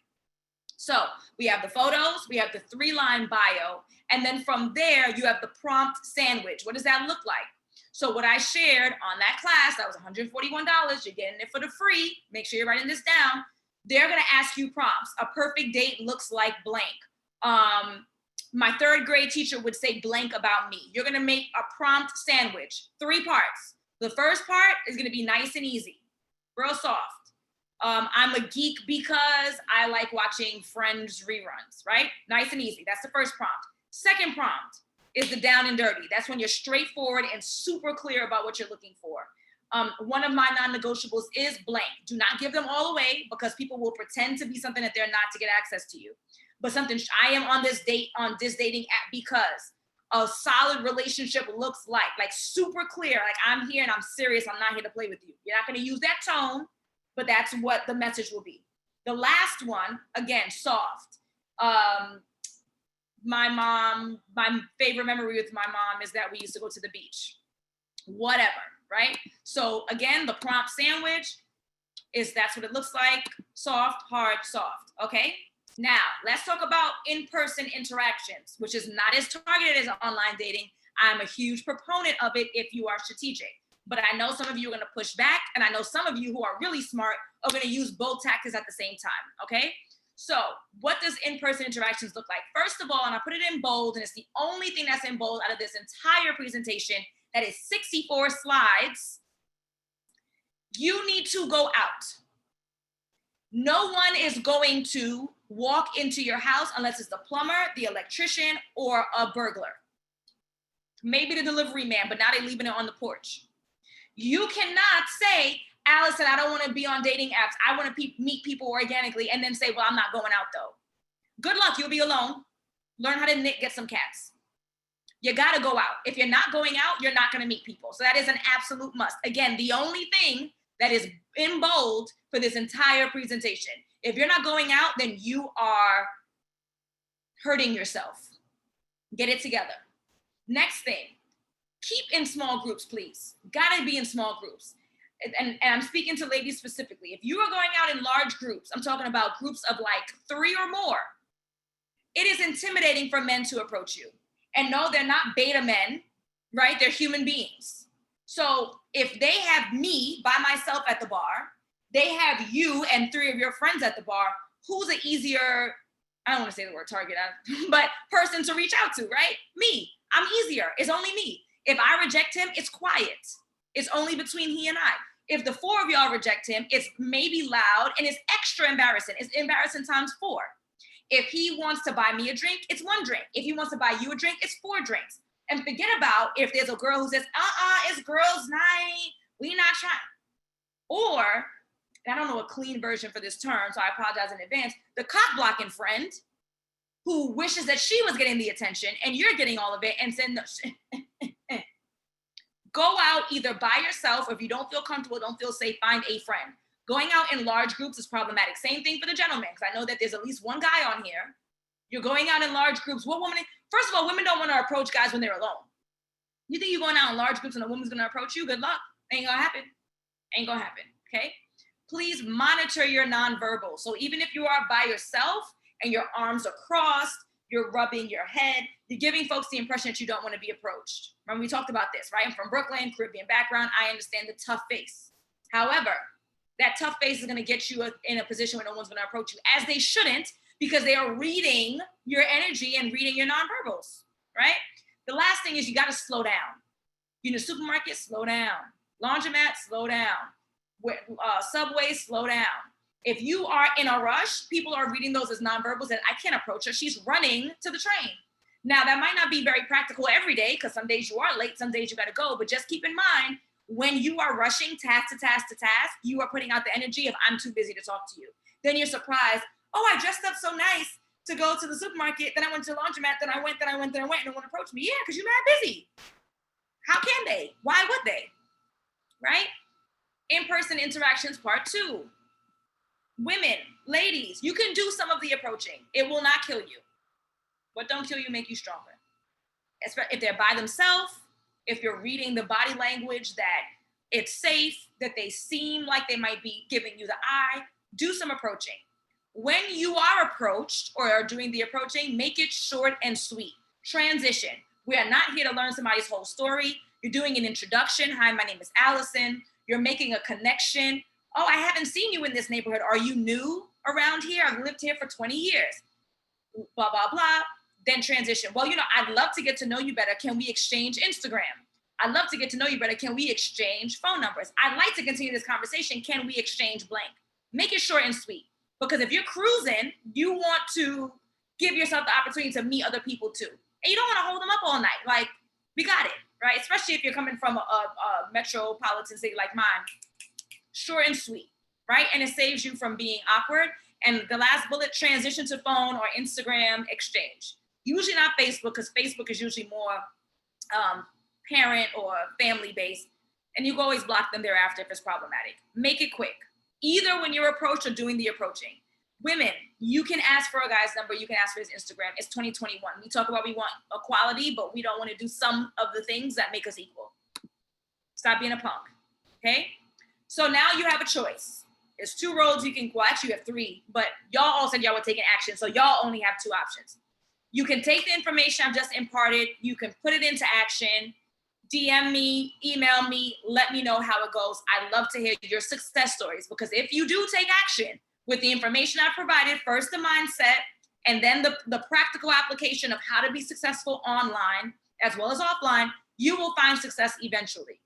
So we have the photos, we have the 3-line bio, and then from there, you have the prompt sandwich. What does that look like? So what I shared on that class, that was $141, you're getting it for the free. Make sure you're writing this down. They're gonna ask you prompts. A perfect date looks like blank. My 3rd grade teacher would say blank about me. You're gonna make a prompt sandwich, 3 parts. The first part is gonna be nice and easy, real soft. I'm a geek because I like watching Friends reruns, right? Nice and easy. That's the first prompt. Second prompt is the down and dirty. That's when you're straightforward and super clear about what you're looking for. One of my non-negotiables is blank. Do not give them all away because people will pretend to be something that they're not to get access to you. But something, I am on this dating app because a solid relationship looks like super clear. Like I'm here and I'm serious. I'm not here to play with you. You're not going to use that tone, but that's what the message will be. The last one, again, soft. My favorite memory with my mom is that we used to go to the beach. Whatever, right? So again, the prompt sandwich that's what it looks like. Soft, hard, soft, okay? Now, let's talk about in-person interactions, which is not as targeted as online dating. I'm a huge proponent of it if you are strategic. But I know some of you are gonna push back, and I know some of you who are really smart are gonna use both tactics at the same time, okay? So what does in-person interactions look like? First of all, and I put it in bold, and it's the only thing that's in bold out of this entire presentation, that is 64 slides. You need to go out. No one is going to walk into your house unless it's the plumber, the electrician, or a burglar. Maybe the delivery man, but now they're leaving it on the porch. You cannot say, Allison, I don't want to be on dating apps. I want to meet people organically, and then say, well, I'm not going out though. Good luck, you'll be alone. Learn how to knit, get some cats. You got to go out. If you're not going out, you're not going to meet people. So that is an absolute must. Again, the only thing that is in bold for this entire presentation. If you're not going out, then you are hurting yourself. Get it together. Next thing, keep in small groups, please. Gotta be in small groups. And I'm speaking to ladies specifically. If you are going out in large groups, I'm talking about groups of like 3 or more, it is intimidating for men to approach you. And no, they're not beta men, right? They're human beings. So if they have me by myself at the bar, they have you and 3 of your friends at the bar, who's an easier, I don't want to say the word target, but person to reach out to, right? Me. I'm easier. It's only me. If I reject him, it's quiet. It's only between he and I. If the 4 of y'all reject him, it's maybe loud and it's extra embarrassing. It's embarrassing times 4. If he wants to buy me a drink, it's 1 drink. If he wants to buy you a drink, it's 4 drinks. And forget about if there's a girl who says, it's girls' night, we not trying. Or, and I don't know a clean version for this term, so I apologize in advance, the cock blocking friend who wishes that she was getting the attention and you're getting all of it and saying, no. Go out either by yourself, or if you don't feel comfortable, don't feel safe, find a friend. Going out in large groups is problematic. Same thing for the gentlemen, because I know that there's at least one guy on here. You're going out in large groups. First of all, women don't want to approach guys when they're alone. You think you're going out in large groups and a woman's going to approach you? Good luck. Ain't going to happen. Ain't going to happen, okay? Please monitor your nonverbal. So even if you are by yourself and your arms are crossed, you're rubbing your head, you're giving folks the impression that you don't want to be approached. Remember, we talked about this, right? I'm from Brooklyn, Caribbean background. I understand the tough face. However, that tough face is going to get you in a position where no one's going to approach you, as they shouldn't, because they are reading your energy and reading your nonverbals, right? The last thing is you got to slow down. You're in the supermarket, slow down. Laundromat, slow down. Subway, slow down. If you are in a rush, people are reading those as nonverbals that I can't approach her. She's running to the train. Now, that might not be very practical every day because some days you are late, some days you got to go. But just keep in mind, when you are rushing task to task to task, you are putting out the energy of I'm too busy to talk to you. Then you're surprised, oh, I dressed up so nice to go to the supermarket. Then I went to the laundromat. Then I went, and no one approached me. Yeah, because you're mad busy. How can they? Why would they? Right? In-person interactions, part 2. Women, ladies, you can do some of the approaching. It will not kill you. What don't kill you make you stronger. If they're by themselves, if you're reading the body language that it's safe, that they seem like they might be giving you the eye, do some approaching. When you are approached or are doing the approaching, make it short and sweet. Transition. We are not here to learn somebody's whole story. You're doing an introduction. Hi, my name is Allison. You're making a connection. Oh, I haven't seen you in this neighborhood. Are you new around here? I've lived here for 20 years. Blah, blah, blah. Then transition. Well, I'd love to get to know you better. Can we exchange Instagram? I'd love to get to know you better. Can we exchange phone numbers? I'd like to continue this conversation. Can we exchange blank? Make it short and sweet. Because if you're cruising, you want to give yourself the opportunity to meet other people too. And you don't want to hold them up all night. Like, we got it, right? Especially if you're coming from a metropolitan city like mine. Short and sweet, right? And it saves you from being awkward. And the last bullet, transition to phone or Instagram exchange. Usually not Facebook, because Facebook is usually more parent or family based. And you can always block them thereafter if it's problematic. Make it quick. Either when you're approached or doing the approaching. Women, you can ask for a guy's number. You can ask for his Instagram. It's 2021. We talk about we want equality, but we don't want to do some of the things that make us equal. Stop being a punk, okay? So now you have a choice. There's 2 roads you can, well, actually you have 3, but y'all all said y'all were taking action, so y'all only have 2 options. You can take the information I've just imparted. You can put it into action. DM me, email me, let me know how it goes. I'd love to hear your success stories, because if you do take action with the information I provided, first the mindset, and then the practical application of how to be successful online as well as offline, you will find success eventually.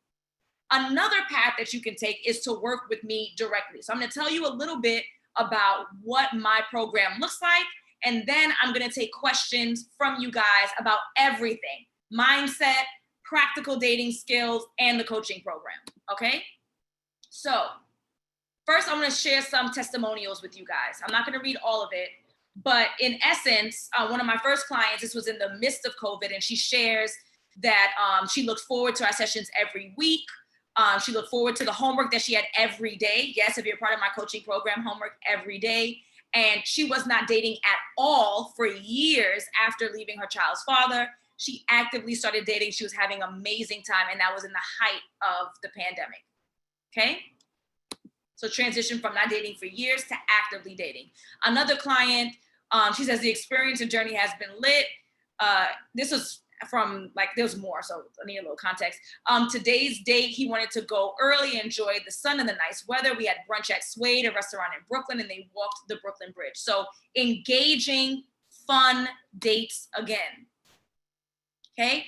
Another path that you can take is to work with me directly. So I'm going to tell you a little bit about what my program looks like, and then I'm going to take questions from you guys about everything: mindset, practical dating skills, and the coaching program, okay? So first, I'm gonna share some testimonials with you guys. I'm not gonna read all of it, but in essence, one of my first clients, this was in the midst of COVID, and she shares that she looks forward to our sessions every week. She looked forward to the homework that she had every day. Yes, if you're part of my coaching program, homework every day. And she was not dating at all for years after leaving her child's father. She actively started dating. She was having an amazing time, and that was in the height of the pandemic, okay? So transition from not dating for years to actively dating. Another client, she says the experience and journey has been lit. This was from, like, there's more, so I need a little context. Today's date, he wanted to go early, enjoy the sun and the nice weather. We had brunch at Suede, a restaurant in Brooklyn, and they walked the Brooklyn Bridge. So engaging, fun dates again. Okay,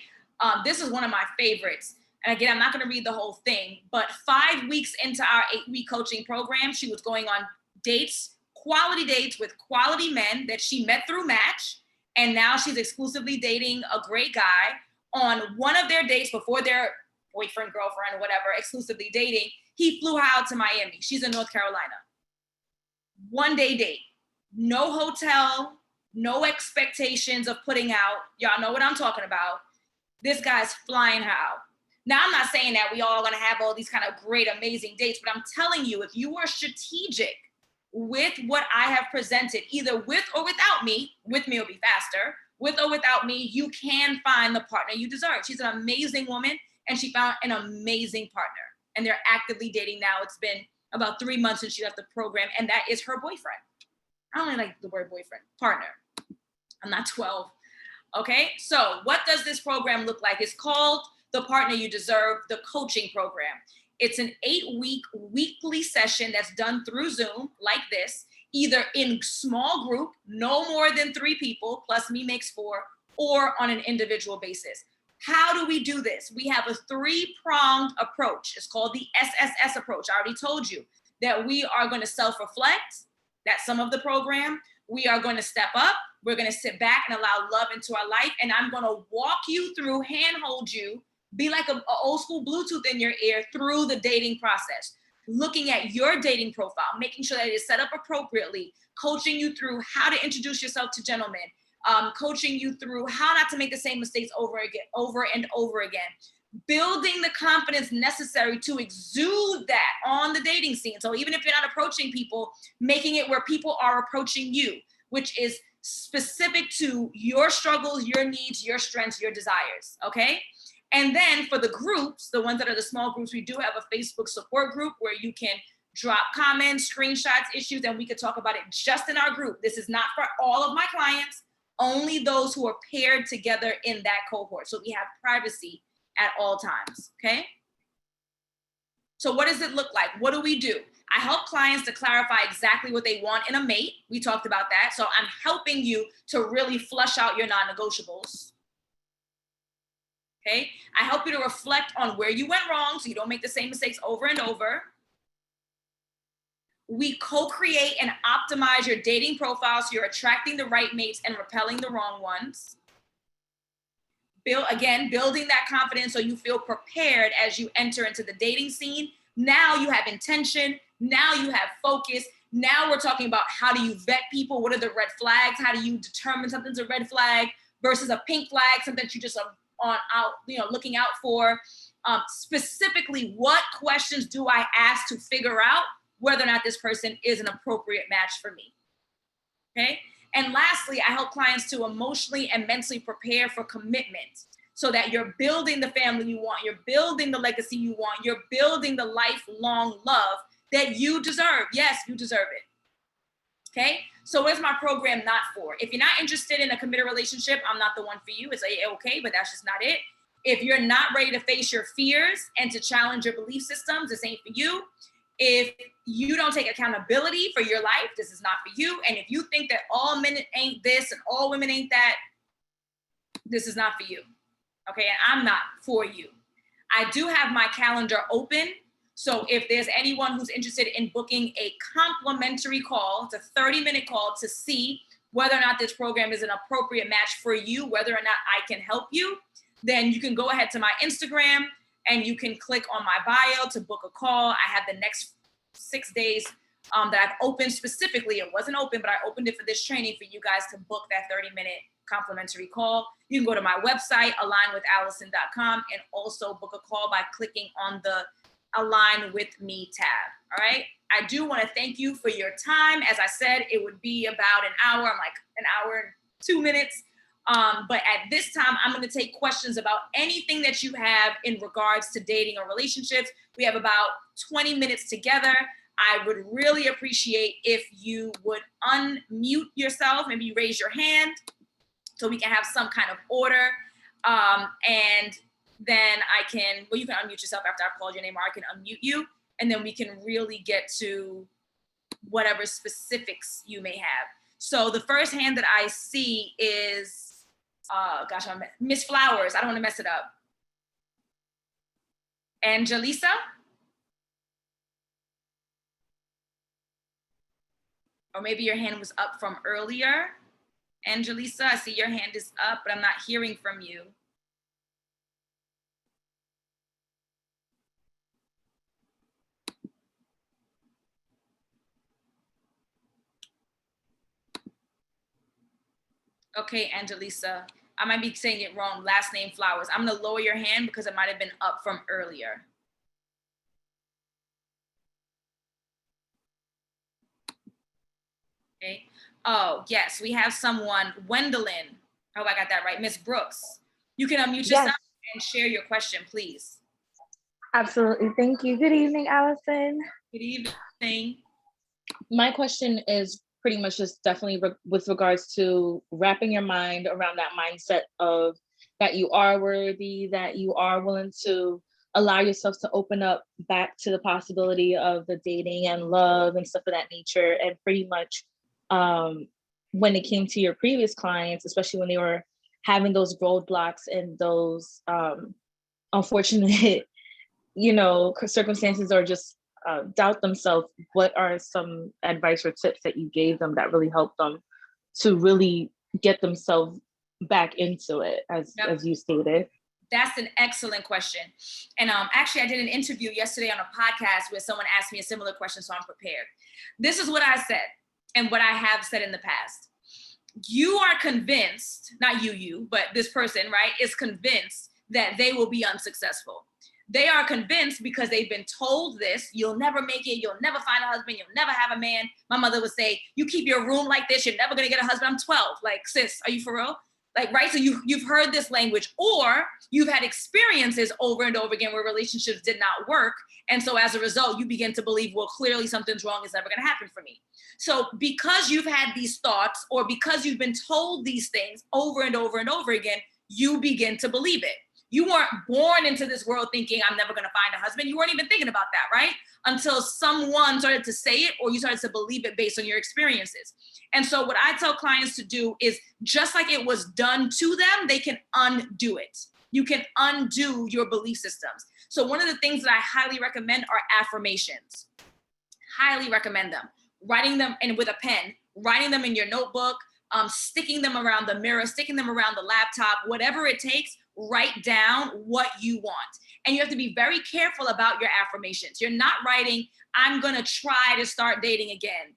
this is one of my favorites. And again, I'm not going to read the whole thing, but 5 weeks into our 8-week coaching program, she was going on dates, quality dates with quality men that she met through Match. And now she's exclusively dating a great guy. On one of their dates before their boyfriend, girlfriend, or whatever, exclusively dating, he flew her out to Miami. She's in North Carolina. 1-day date, no hotel, no expectations of putting out. Y'all know what I'm talking about. This guy's flying her out. Now, I'm not saying that we all gonna have all these kind of great, amazing dates, but I'm telling you, if you are strategic with what I have presented, either with or without me, with me will be faster, with or without me, you can find the partner you deserve. She's an amazing woman, and she found an amazing partner, and they're actively dating now. It's been about 3 months since she left the program, and that is her boyfriend. I only like the word boyfriend, partner. I'm not 12. Okay, so what does this program look like? It's called The Partner You Deserve, the coaching program. It's an 8-week weekly session that's done through Zoom like this, either in small group, no more than 3 people, plus me makes 4, or on an individual basis. How do we do this? We have a 3-pronged approach. It's called the SSS approach. I already told you. that we are going to self-reflect. That's some of the program. We are going to step up. We're going to sit back and allow love into our life. And I'm going to walk you through, handhold you, be like an old school Bluetooth in your ear through the dating process, looking at your dating profile, making sure that it is set up appropriately, coaching you through how to introduce yourself to gentlemen, coaching you through how not to make the same mistakes over and over again, building the confidence necessary to exude that on the dating scene. So even if you're not approaching people, making it where people are approaching you, which is specific to your struggles, your needs, your strengths, your desires, okay? And then for the groups, the ones that are the small groups, we do have a Facebook support group where you can drop comments, screenshots, issues, and we could talk about it just in our group. This is not for all of my clients, only those who are paired together in that cohort. So we have privacy at all times, okay? So what does it look like? What do we do? I help clients to clarify exactly what they want in a mate. We talked about that. So I'm helping you to really flush out your non-negotiables. Okay? I help you to reflect on where you went wrong so you don't make the same mistakes over and over. We co-create and optimize your dating profile so you're attracting the right mates and repelling the wrong ones. Building that confidence so you feel prepared as you enter into the dating scene. Now you have intention. Now you have focus. Now we're talking about how do you vet people? What are the red flags? How do you determine something's a red flag versus a pink flag, something that you just looking out for? Specifically, what questions do I ask to figure out whether or not this person is an appropriate match for me? Okay. And lastly, I help clients to emotionally and mentally prepare for commitment so that you're building the family you want, you're building the legacy you want, you're building the lifelong love that you deserve. Yes, you deserve it. Okay? So what is my program not for? If you're not interested in a committed relationship, I'm not the one for you. It's okay, but that's just not it. If you're not ready to face your fears and to challenge your belief systems, this ain't for you. If you don't take accountability for your life, this is not for you. And if you think that all men ain't this and all women ain't that, this is not for you. Okay, and I'm not for you. I do have my calendar open. So if there's anyone who's interested in booking a complimentary call, it's a 30-minute call to see whether or not this program is an appropriate match for you, whether or not I can help you, then you can go ahead to my Instagram and you can click on my bio to book a call. I have the next 6 days that I've opened specifically. It wasn't open, but I opened it for this training for you guys to book that 30-minute complimentary call. You can go to my website, alignwithallison.com, and also book a call by clicking on the Align With Me tab. All right. I do want to thank you for your time. As I said, it would be about an hour. I'm like an hour and 2 minutes. But at this time, I'm going to take questions about anything that you have in regards to dating or relationships. We have about 20 minutes together. I would really appreciate if you would unmute yourself. Maybe you raise your hand so we can have some kind of order. And then you can unmute yourself after I've called your name, or I can unmute you. And then we can really get to whatever specifics you may have. So the first hand that I see is, Miss Flowers. I don't want to mess it up. Angelisa? Or maybe your hand was up from earlier. Angelisa, I see your hand is up, but I'm not hearing from you. Okay, Angelisa. I might be saying it wrong. Last name Flowers. I'm going to lower your hand because it might have been up from earlier. Okay. Oh, yes. We have someone, Gwendolyn. I hope I got that right. Miss Brooks. You can unmute yourself and share your question, please. Absolutely. Thank you. Good evening, Allison. Good evening. My question is pretty much just definitely with regards to wrapping your mind around that mindset of that you are worthy, that you are willing to allow yourself to open up back to the possibility of the dating and love and stuff of that nature. And pretty much when it came to your previous clients, especially when they were having those roadblocks and those unfortunate, circumstances or just doubt themselves, what are some advice or tips that you gave them that really helped them to really get themselves back into it, Yep. as you stated? That's an excellent question. And actually, I did an interview yesterday on a podcast where someone asked me a similar question, so I'm prepared. This is what I said and what I have said in the past. You are convinced, not you, but this person, right, is convinced that they will be unsuccessful. They are convinced because they've been told this: you'll never make it, you'll never find a husband, you'll never have a man. My mother would say, you keep your room like this, you're never gonna get a husband. I'm 12. Like, sis, are you for real? Like, right? So you've heard this language, or you've had experiences over and over again where relationships did not work. And so as a result, you begin to believe, well, clearly something's wrong, it's never gonna happen for me. So because you've had these thoughts, or because you've been told these things over and over and over again, you begin to believe it. You weren't born into this world thinking, I'm never gonna find a husband. You weren't even thinking about that, right? Until someone started to say it, or you started to believe it based on your experiences. And so what I tell clients to do is, just like it was done to them, they can undo it. You can undo your belief systems. So one of the things that I highly recommend are affirmations. Highly recommend them. Writing them, and with a pen, writing them in your notebook, sticking them around the mirror, sticking them around the laptop, whatever it takes. Write down what you want. And you have to be very careful about your affirmations. You're not writing, I'm gonna try to start dating again.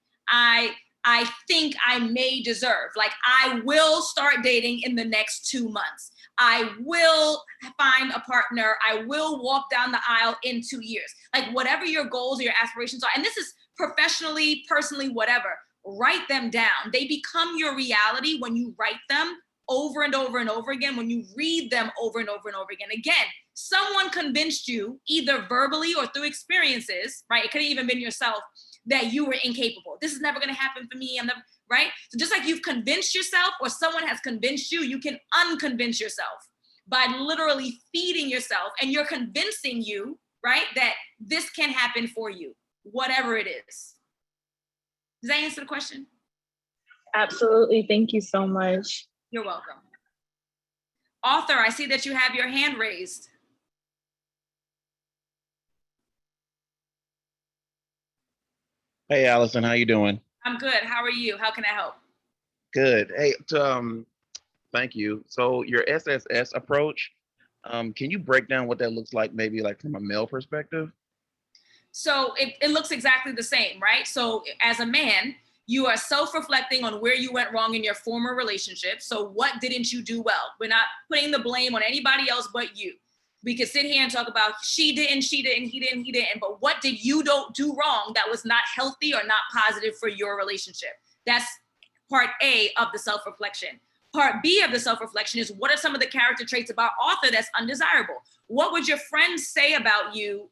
I think I may deserve, like, I will start dating in the next 2 months. I will find a partner. I will walk down the aisle in 2 years. Like, whatever your goals or your aspirations are, and this is professionally, personally, whatever, write them down. They become your reality when you write them over and over and over again, when you read them over and over and over again. Again, someone convinced you, either verbally or through experiences, right? It could have even been yourself, that you were incapable. This is never gonna happen for me. I'm never, right? So just like you've convinced yourself, or someone has convinced you, you can unconvince yourself by literally feeding yourself, and you're convincing you, right, that this can happen for you, whatever it is. Does that answer the question? Absolutely. Thank you so much. You're welcome. Author, I see that you have your hand raised. Hey, Allison, how you doing? I'm good. How are you? How can I help? Good. Hey, thank you. So your SSS approach, can you break down what that looks like, maybe like from a male perspective? So it looks exactly the same, right? So as a man, you are self-reflecting on where you went wrong in your former relationship. So what didn't you do well? We're not putting the blame on anybody else but you. We could sit here and talk about she didn't, he didn't, but what did you don't do wrong that was not healthy or not positive for your relationship? That's part A of the self-reflection. Part B of the self-reflection is, what are some of the character traits about Author that's undesirable? What would your friends say about you?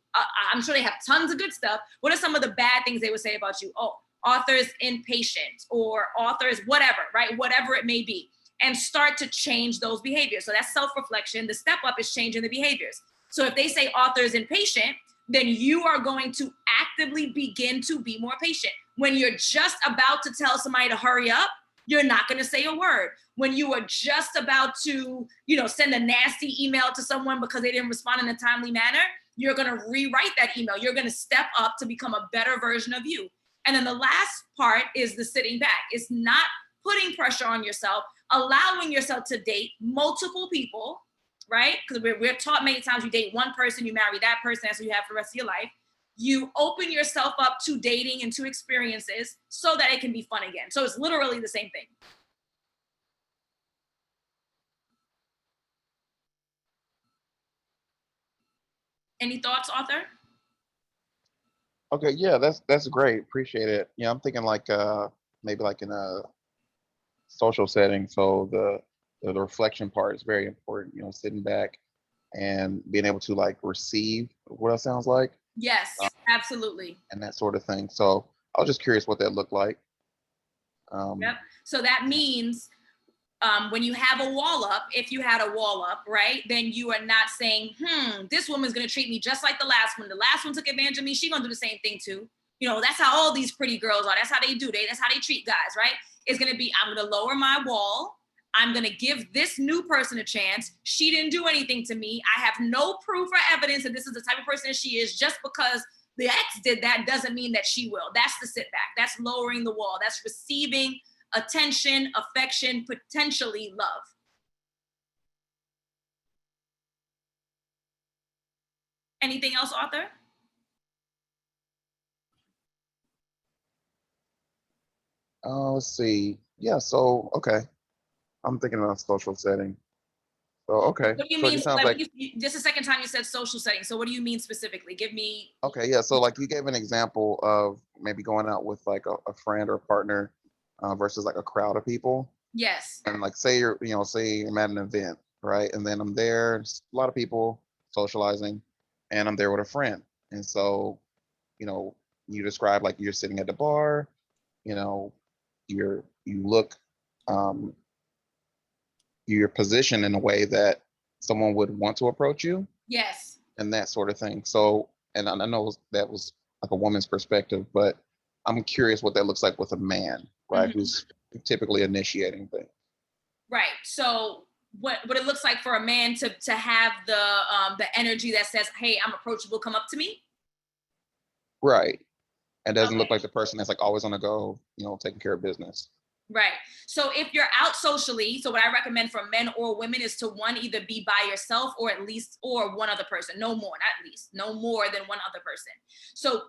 I'm sure they have tons of good stuff. What are some of the bad things they would say about you? Oh, Author is impatient, or Author is whatever, right? Whatever it may be. And start to change those behaviors. So that's self-reflection. The step up is changing the behaviors. So if they say Author is impatient, then you are going to actively begin to be more patient. When you're just about to tell somebody to hurry up, you're not going to say a word. When you are just about to, send a nasty email to someone because they didn't respond in a timely manner, you're going to rewrite that email. You're going to step up to become a better version of you. And then the last part is the sitting back. It's not putting pressure on yourself, allowing yourself to date multiple people, right? Because we're taught many times, you date one person, you marry that person, that's what you have for the rest of your life. You open yourself up to dating and to experiences so that it can be fun again. So it's literally the same thing. Any thoughts, Author? Okay, yeah, that's great. Appreciate it. Yeah, I'm thinking like maybe like in a social setting. So the reflection part is very important, sitting back and being able to like receive what it sounds like. Yes, absolutely. And that sort of thing. So I was just curious what that looked like. Yep. So that means when you have a wall up, if you had a wall up, right, then you are not saying, this woman's going to treat me just like the last one. The last one took advantage of me. She's going to do the same thing too. That's how all these pretty girls are. That's how they do. That's how they treat guys, right? It's going to be, I'm going to lower my wall. I'm going to give this new person a chance. She didn't do anything to me. I have no proof or evidence that this is the type of person she is, just because the ex did that doesn't mean that she will. That's the sit back. That's lowering the wall. That's receiving attention, affection, potentially love. Anything else, Arthur? Let's see. Yeah, so okay. I'm thinking about social setting. So okay. What do you So it mean? just sounds Like, like just the second time you said social setting. So what do you mean specifically? Give me. okay, yeah. So like you gave an example of maybe going out with like a friend or a partner versus like a crowd of people. Yes. And like say say I'm at an event, right? And then I'm there, it's a lot of people socializing, and I'm there with a friend. And so, you know, you describe like you're sitting at the bar, you know, you look um you're positioned in a way that someone would want to approach you Yes. and that sort of thing. So, and I know that was like a woman's perspective, but I'm curious what that looks like with a man, right? Mhm. Who's typically initiating things. Right. So what it looks like for a man to have the energy that says, "Hey, I'm approachable. Come up to me." Right. And doesn't look Okay. like the person that's like always on the go, taking care of business. Right. So if you're out socially, so what I recommend for men or women is to one, either be by yourself or at least or one other person, no more, not at least, no more than one other person. So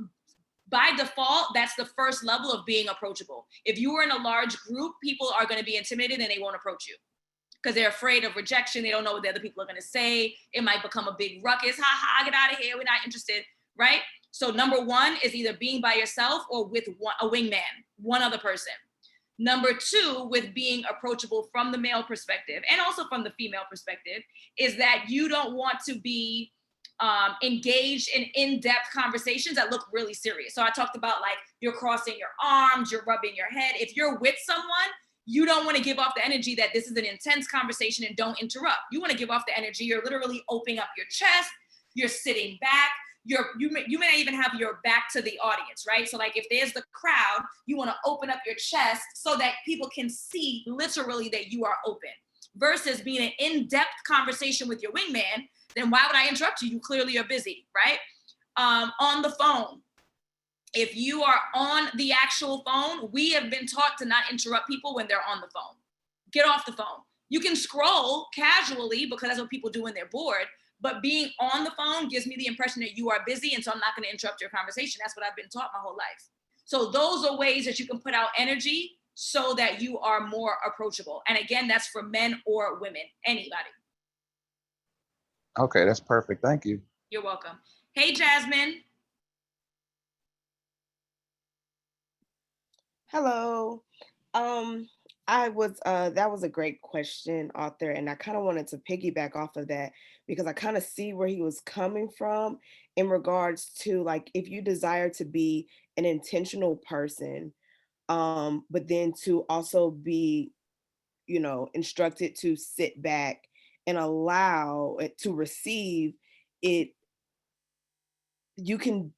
by default, that's the first level of being approachable. If you were in a large group, people are going to be intimidated and they won't approach you because they're afraid of rejection. They don't know what the other people are going to say. It might become a big ruckus. Ha ha, get out of here. We're not interested. Right. So number one is either being by yourself or with a wingman, one other person. Number two, with being approachable from the male perspective and also from the female perspective, is that you don't want to be engaged in in-depth conversations that look really serious. So I talked about like you're crossing your arms, you're rubbing your head. If you're with someone, you don't want to give off the energy that this is an intense conversation and don't interrupt. You want to give off the energy. You're literally opening up your chest. You're sitting back. You may not even have your back to the audience, right? So like if there's the crowd, you want to open up your chest so that people can see literally that you are open versus being an in-depth conversation with your wingman. Then why would I interrupt you? You clearly are busy, right? On the phone, if you are on the actual phone, we have been taught to not interrupt people when they're on the phone. Get off the phone. You can scroll casually because that's what people do when they're bored. But being on the phone gives me the impression that you are busy, and so I'm not going to interrupt your conversation. That's what I've been taught my whole life. So those are ways that you can put out energy so that you are more approachable. And again, that's for men or women, anybody. Okay, that's perfect. Thank you. You're welcome. Hey, Jasmine. Hello. I was that was a great question, Arthur, and I kind of wanted to piggyback off of that because I kind of see where he was coming from in regards to like if you desire to be an intentional person, but then to also be, instructed to sit back and allow it to receive it, you can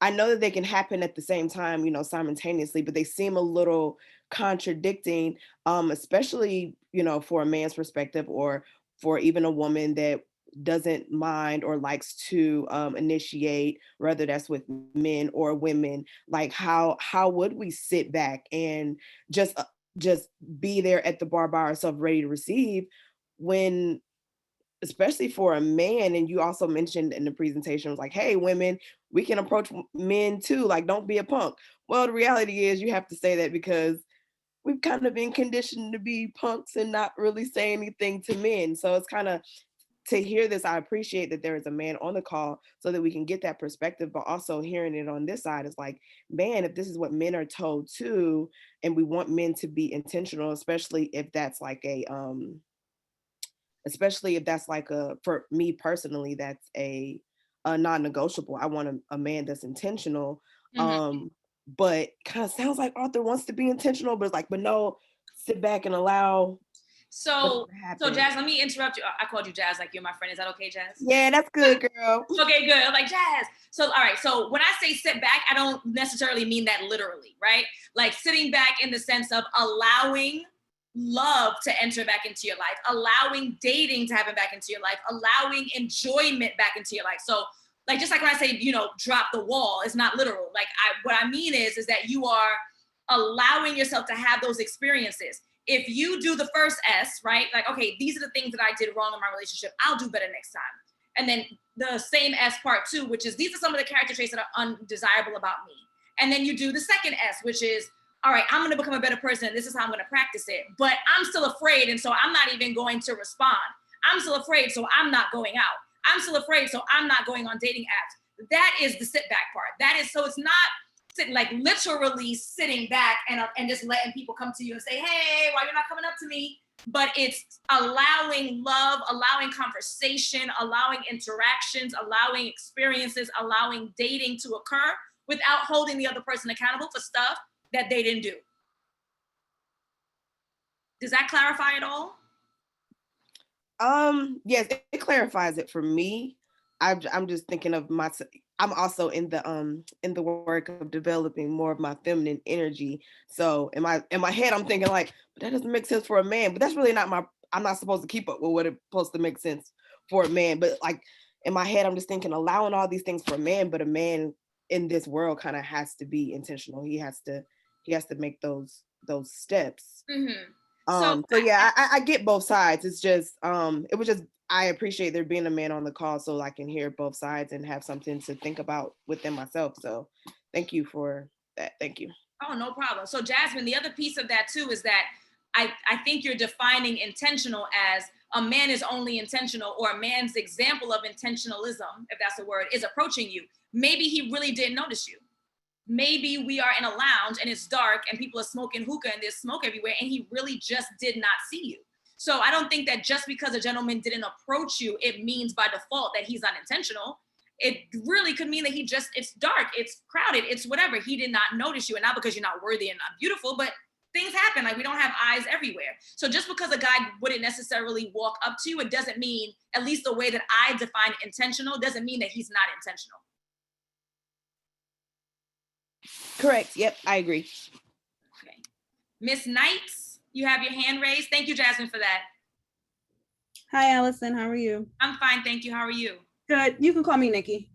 I know that they can happen at the same time, simultaneously, but they seem a little contradicting, especially, for a man's perspective or for even a woman that doesn't mind or likes to initiate, whether that's with men or women. Like how would we sit back and just be there at the bar by ourselves, ready to receive when especially for a man, and you also mentioned in the presentation was like, hey, women, we can approach men too, like don't be a punk. Well, the reality is you have to say that because we've kind of been conditioned to be punks and not really say anything to men. So it's kind of, to hear this, I appreciate that there is a man on the call so that we can get that perspective, but also hearing it on this side is like, man, if this is what men are told too, and we want men to be intentional, especially if that's like for me personally, that's a non-negotiable. I want a man that's intentional. Mm-hmm. But kind of sounds like Arthur wants to be intentional, but it's like, but no, sit back and allow So, whatever happens. Jazz, let me interrupt you. I called you Jazz like you're my friend. Is that okay, Jazz? Yeah, that's good, girl. Okay, good. I'm like, Jazz. So, all right. So when I say sit back, I don't necessarily mean that literally, right? Like sitting back in the sense of allowing love to enter back into your life, allowing dating to happen back into your life, allowing enjoyment back into your life. So like, just like when I say, drop the wall, it's not literal. Like, what I mean is that you are allowing yourself to have those experiences. If you do the first S, right? Like, okay, these are the things that I did wrong in my relationship. I'll do better next time. And then the same S part 2, which is these are some of the character traits that are undesirable about me. And then you do the second S, which is, all right, I'm going to become a better person. This is how I'm going to practice it. But I'm still afraid. And so I'm not even going to respond. I'm still afraid. So I'm not going out. I'm still afraid. So I'm not going on dating apps. That is the sit back part. That is, so it's not sitting, like, literally sitting back and just letting people come to you and say, hey, why you're not coming up to me? But it's allowing love, allowing conversation, allowing interactions, allowing experiences, allowing dating to occur without holding the other person accountable for stuff that they didn't do. Does that clarify it all? Yes, it clarifies it for me. I'm just thinking of myself. I'm also in the work of developing more of my feminine energy. So in my head, I'm thinking like, but that doesn't make sense for a man. But that's really not I'm not supposed to keep up with what it's supposed to make sense for a man. But like in my head, I'm just thinking allowing all these things for a man, but a man in this world kind of has to be intentional. He has to make those steps. Mm-hmm. So yeah, I get both sides. It's just it was just, I appreciate there being a man on the call so I can hear both sides and have something to think about within myself. So thank you for that. Thank you. Oh, no problem. So Jasmine, the other piece of that too is that I think you're defining intentional as a man is only intentional, or a man's example of intentionalism, if that's a word, is approaching you. Maybe he really didn't notice you. Maybe we are in a lounge and it's dark and people are smoking hookah and there's smoke everywhere and he really just did not see you. So I don't think that just because a gentleman didn't approach you, it means by default that he's unintentional. It really could mean that it's dark, it's crowded, it's whatever. He did not notice you, and not because you're not worthy and not beautiful, but things happen. Like, we don't have eyes everywhere. So just because a guy wouldn't necessarily walk up to you, it doesn't mean, at least the way that I define intentional, doesn't mean that he's not intentional. Correct. Yep, I agree. Okay. Miss Knights, you have your hand raised. Thank you, Jasmine, for that. Hi, Allison. How are you? I'm fine, thank you. How are you? Good. You can call me Nikki.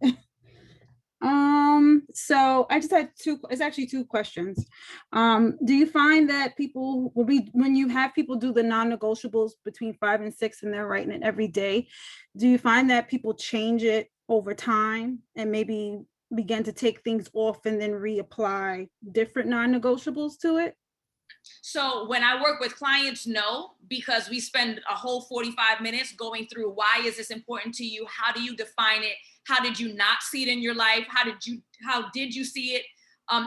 So I just had two questions. Do you find that people when you have people do the non-negotiables between 5 and 6 and they're writing it every day, do you find that people change it over time and maybe begin to take things off and then reapply different non-negotiables to it? So when I work with clients, no, because we spend a whole 45 minutes going through, why is this important to you? How do you define it? How did you not see it in your life? How did you see it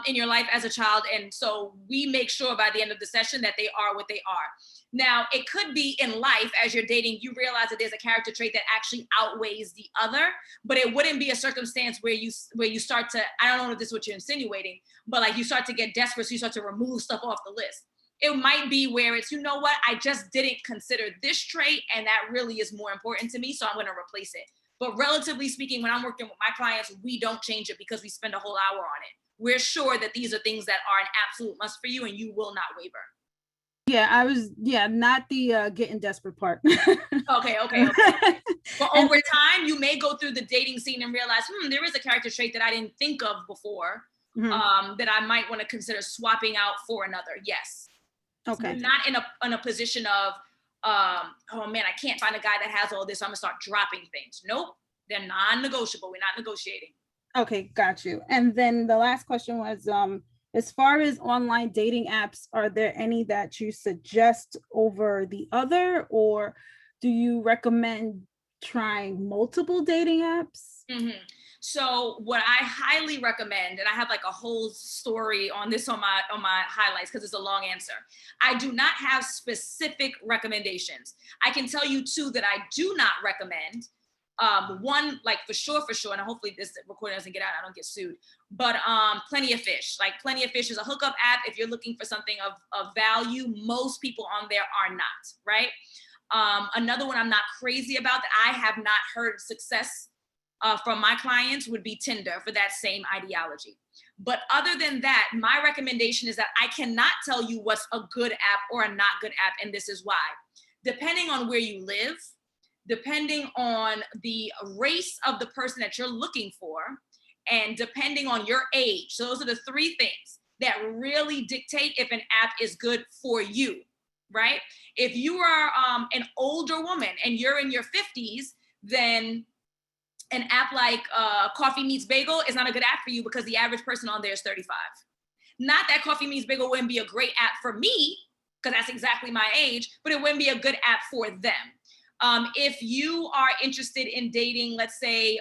in your life as a child? And so we make sure by the end of the session that they are what they are. Now, it could be in life, as you're dating, you realize that there's a character trait that actually outweighs the other, but it wouldn't be a circumstance where you start to, I don't know if this is what you're insinuating, but like you start to get desperate, so you start to remove stuff off the list. It might be where it's, you know what, I just didn't consider this trait, and that really is more important to me, so I'm going to replace it. But relatively speaking, when I'm working with my clients, we don't change it because we spend a whole hour on it. We're sure that these are things that are an absolute must for you, and you will not waver. Yeah, not the getting desperate part. Okay. But over time, you may go through the dating scene and realize, there is a character trait that I didn't think of before, that I might want to consider swapping out for another. Yes. Okay. So not in a position of, oh man, I can't find a guy that has all this, so I'm gonna start dropping things. Nope, they're non-negotiable. We're not negotiating. Okay, got you. And then the last question was, as far as online dating apps, are there any that you suggest over the other, or do you recommend trying multiple dating apps? Mm-hmm. So what I highly recommend, and I have like a whole story on this on my highlights because it's a long answer. I do not have specific recommendations. I can tell you two that I do not recommend. One, like for sure, and hopefully this recording doesn't get out, I don't get sued, but Plenty of Fish. Like Plenty of Fish is a hookup app. If you're looking for something of value, most people on there are not, right? Another one I'm not crazy about that I have not heard success from my clients would be Tinder for that same ideology. But other than that, my recommendation is that I cannot tell you what's a good app or a not good app, and this is why. Depending on where you live, depending on the race of the person that you're looking for, and depending on your age. So those are the three things that really dictate if an app is good for you, right? If you are an older woman and you're in your 50s, then an app like Coffee Meets Bagel is not a good app for you because the average person on there is 35. Not that Coffee Meets Bagel wouldn't be a great app for me, because that's exactly my age, but it wouldn't be a good app for them. If you are interested in dating, let's say,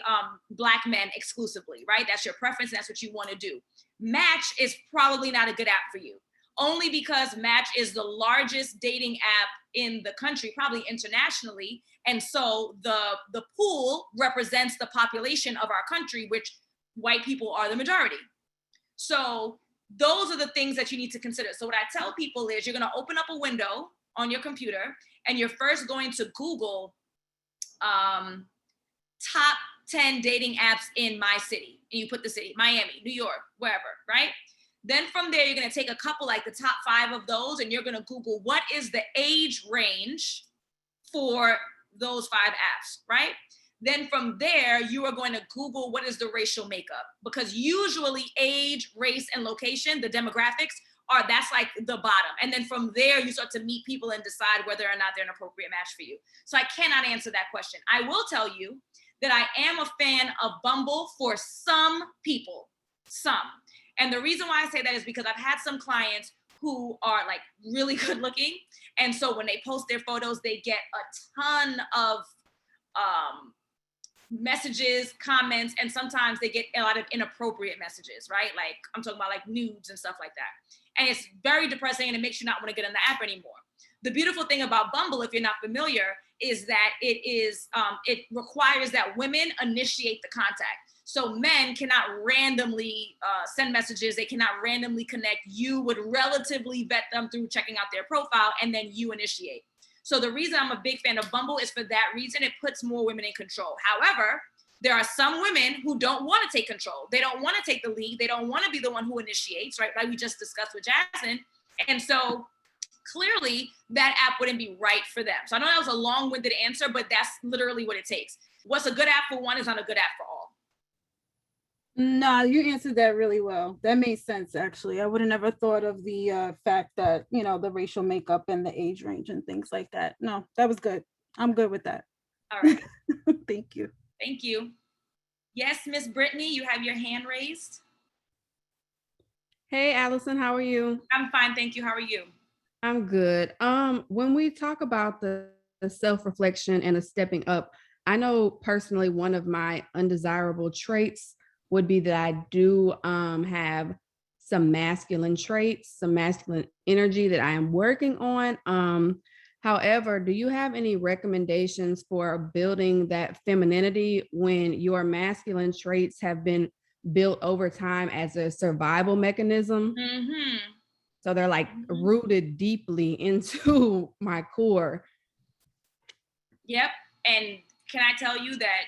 Black men exclusively, right? That's your preference, and that's what you want to do. Match is probably not a good app for you, only because Match is the largest dating app in the country, probably internationally. And so the pool represents the population of our country, which white people are the majority. So those are the things that you need to consider. So what I tell people is, you're going to open up a window on your computer, and you're first going to Google top 10 dating apps in my city. And you put the city, Miami, New York, wherever, right? Then from there, you're going to take a couple, like the top 5 of those, and you're going to Google what is the age range for those 5 apps, right? Then from there, you are going to Google what is the racial makeup, because usually age, race, and location, the demographics, that's like the bottom. And then from there, you start to meet people and decide whether or not they're an appropriate match for you. So I cannot answer that question. I will tell you that I am a fan of Bumble for some people, some. And the reason why I say that is because I've had some clients who are like really good looking. And so when they post their photos, they get a ton of messages, comments, and sometimes they get a lot of inappropriate messages, right? Like I'm talking about like nudes and stuff like that. And it's very depressing, and it makes you not want to get on the app anymore. The beautiful thing about Bumble, if you're not familiar, is that it requires that women initiate the contact. So men cannot randomly send messages. They cannot randomly connect. You would relatively vet them through checking out their profile, and then you initiate. So the reason I'm a big fan of Bumble is for that reason. It puts more women in control. However, there are some women who don't want to take control. They don't want to take the lead. They don't want to be the one who initiates, right? Like we just discussed with Jasmine. And so clearly that app wouldn't be right for them. So I know that was a long-winded answer, but that's literally what it takes. What's a good app for one is not a good app for all. No, you answered that really well. That made sense, actually. I would have never thought of the fact that, the racial makeup and the age range and things like that. No, that was good. I'm good with that. All right. Thank you. Thank you. Yes, Miss Brittany, you have your hand raised. Hey, Allison, how are you? I'm fine, thank you. How are you? I'm good. When we talk about the self-reflection and the stepping up, I know personally one of my undesirable traits would be that I do have some masculine traits, some masculine energy that I am working on. However, do you have any recommendations for building that femininity when your masculine traits have been built over time as a survival mechanism? Mm-hmm. So they're like rooted deeply into my core. Yep. And can I tell you that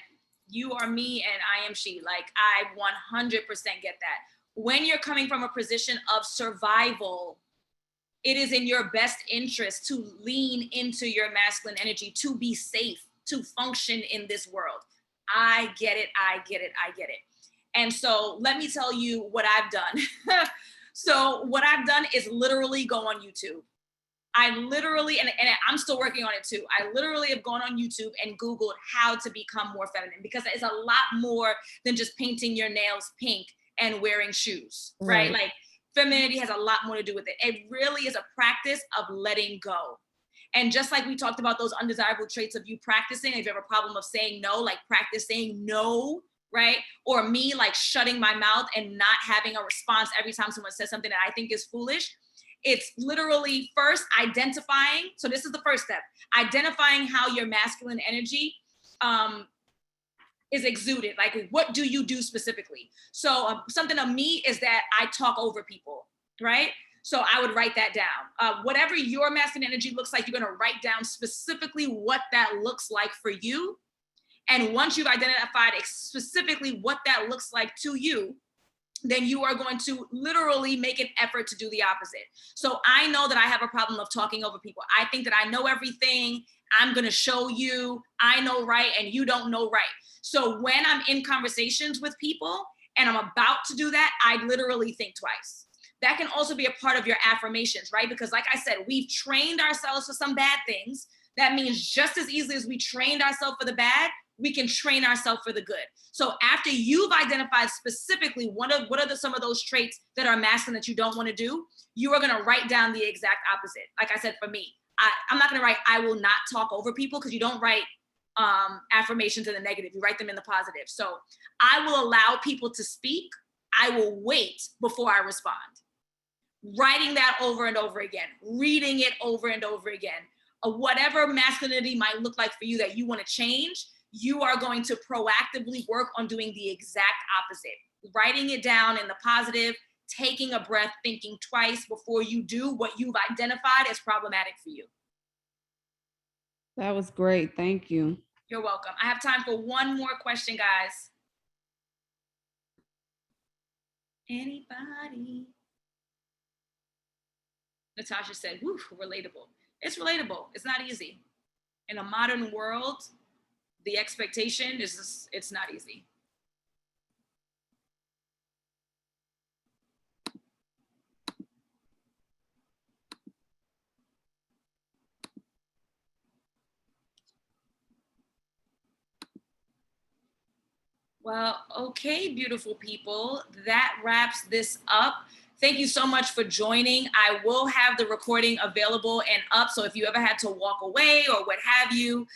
you are me and I am she? Like I 100% get that. When you're coming from a position of survival, it is in your best interest to lean into your masculine energy, to be safe, to function in this world. I get it. I get it. I get it. And so let me tell you what I've done. So what I've done is literally go on YouTube. I literally, and I'm still working on it too. I literally have gone on YouTube and Googled how to become more feminine, because it's a lot more than just painting your nails pink and wearing shoes, right? Like femininity has a lot more to do with it. It really is a practice of letting go. And just like we talked about those undesirable traits of you practicing, if you have a problem of saying no, like practice saying no, right? Or me like shutting my mouth and not having a response every time someone says something that I think is foolish. It's literally first identifying. So this is the first step, identifying how your masculine energy is exuded. Like, what do you do specifically? So something of me is that I talk over people, right? So I would write that down. Whatever your masculine energy looks like, you're going to write down specifically what that looks like for you. And once you've identified specifically what that looks like to you, then you are going to literally make an effort to do the opposite. So I know that I have a problem of talking over people. I think that I know everything. I'm going to show you I know right and you don't know right. So when I'm in conversations with people and I'm about to do that, I literally think twice. That can also be a part of your affirmations, right? Because like I said, we've trained ourselves for some bad things. That means just as easily as we trained ourselves for the bad, we can train ourselves for the good. So after you've identified specifically what are some of those traits that are masculine that you don't want to do, you are going to write down the exact opposite. Like I said, for me, I'm not going to write, I will not talk over people, because you don't write affirmations in the negative, you write them in the positive. So I will allow people to speak. I will wait before I respond. Writing that over and over again, reading it over and over again. Whatever masculinity might look like for you that you want to change, you are going to proactively work on doing the exact opposite. Writing it down in the positive, taking a breath, thinking twice before you do what you've identified as problematic for you. That was great. Thank you. You're welcome. I have time for one more question, guys. Anybody? Natasha said, whew, relatable. It's relatable. It's not easy. In a modern world, the expectation is just, it's not easy. Well, okay, beautiful people, that wraps this up. Thank you so much for joining. I will have the recording available and up. So if you ever had to walk away or what have you,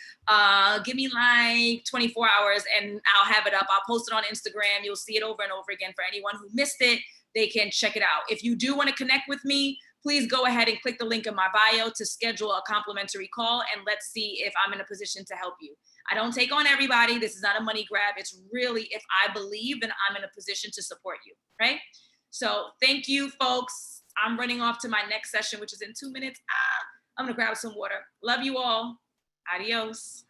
give me like 24 hours and I'll have it up. I'll post it on Instagram. You'll see it over and over again. For anyone who missed it, they can check it out. If you do want to connect with me, please go ahead and click the link in my bio to schedule a complimentary call, and let's see if I'm in a position to help you. I don't take on everybody. This is not a money grab. It's really if I believe and I'm in a position to support you, right? So thank you, folks. I'm running off to my next session, which is in 2 minutes. I'm gonna grab some water. Love you all. Adios.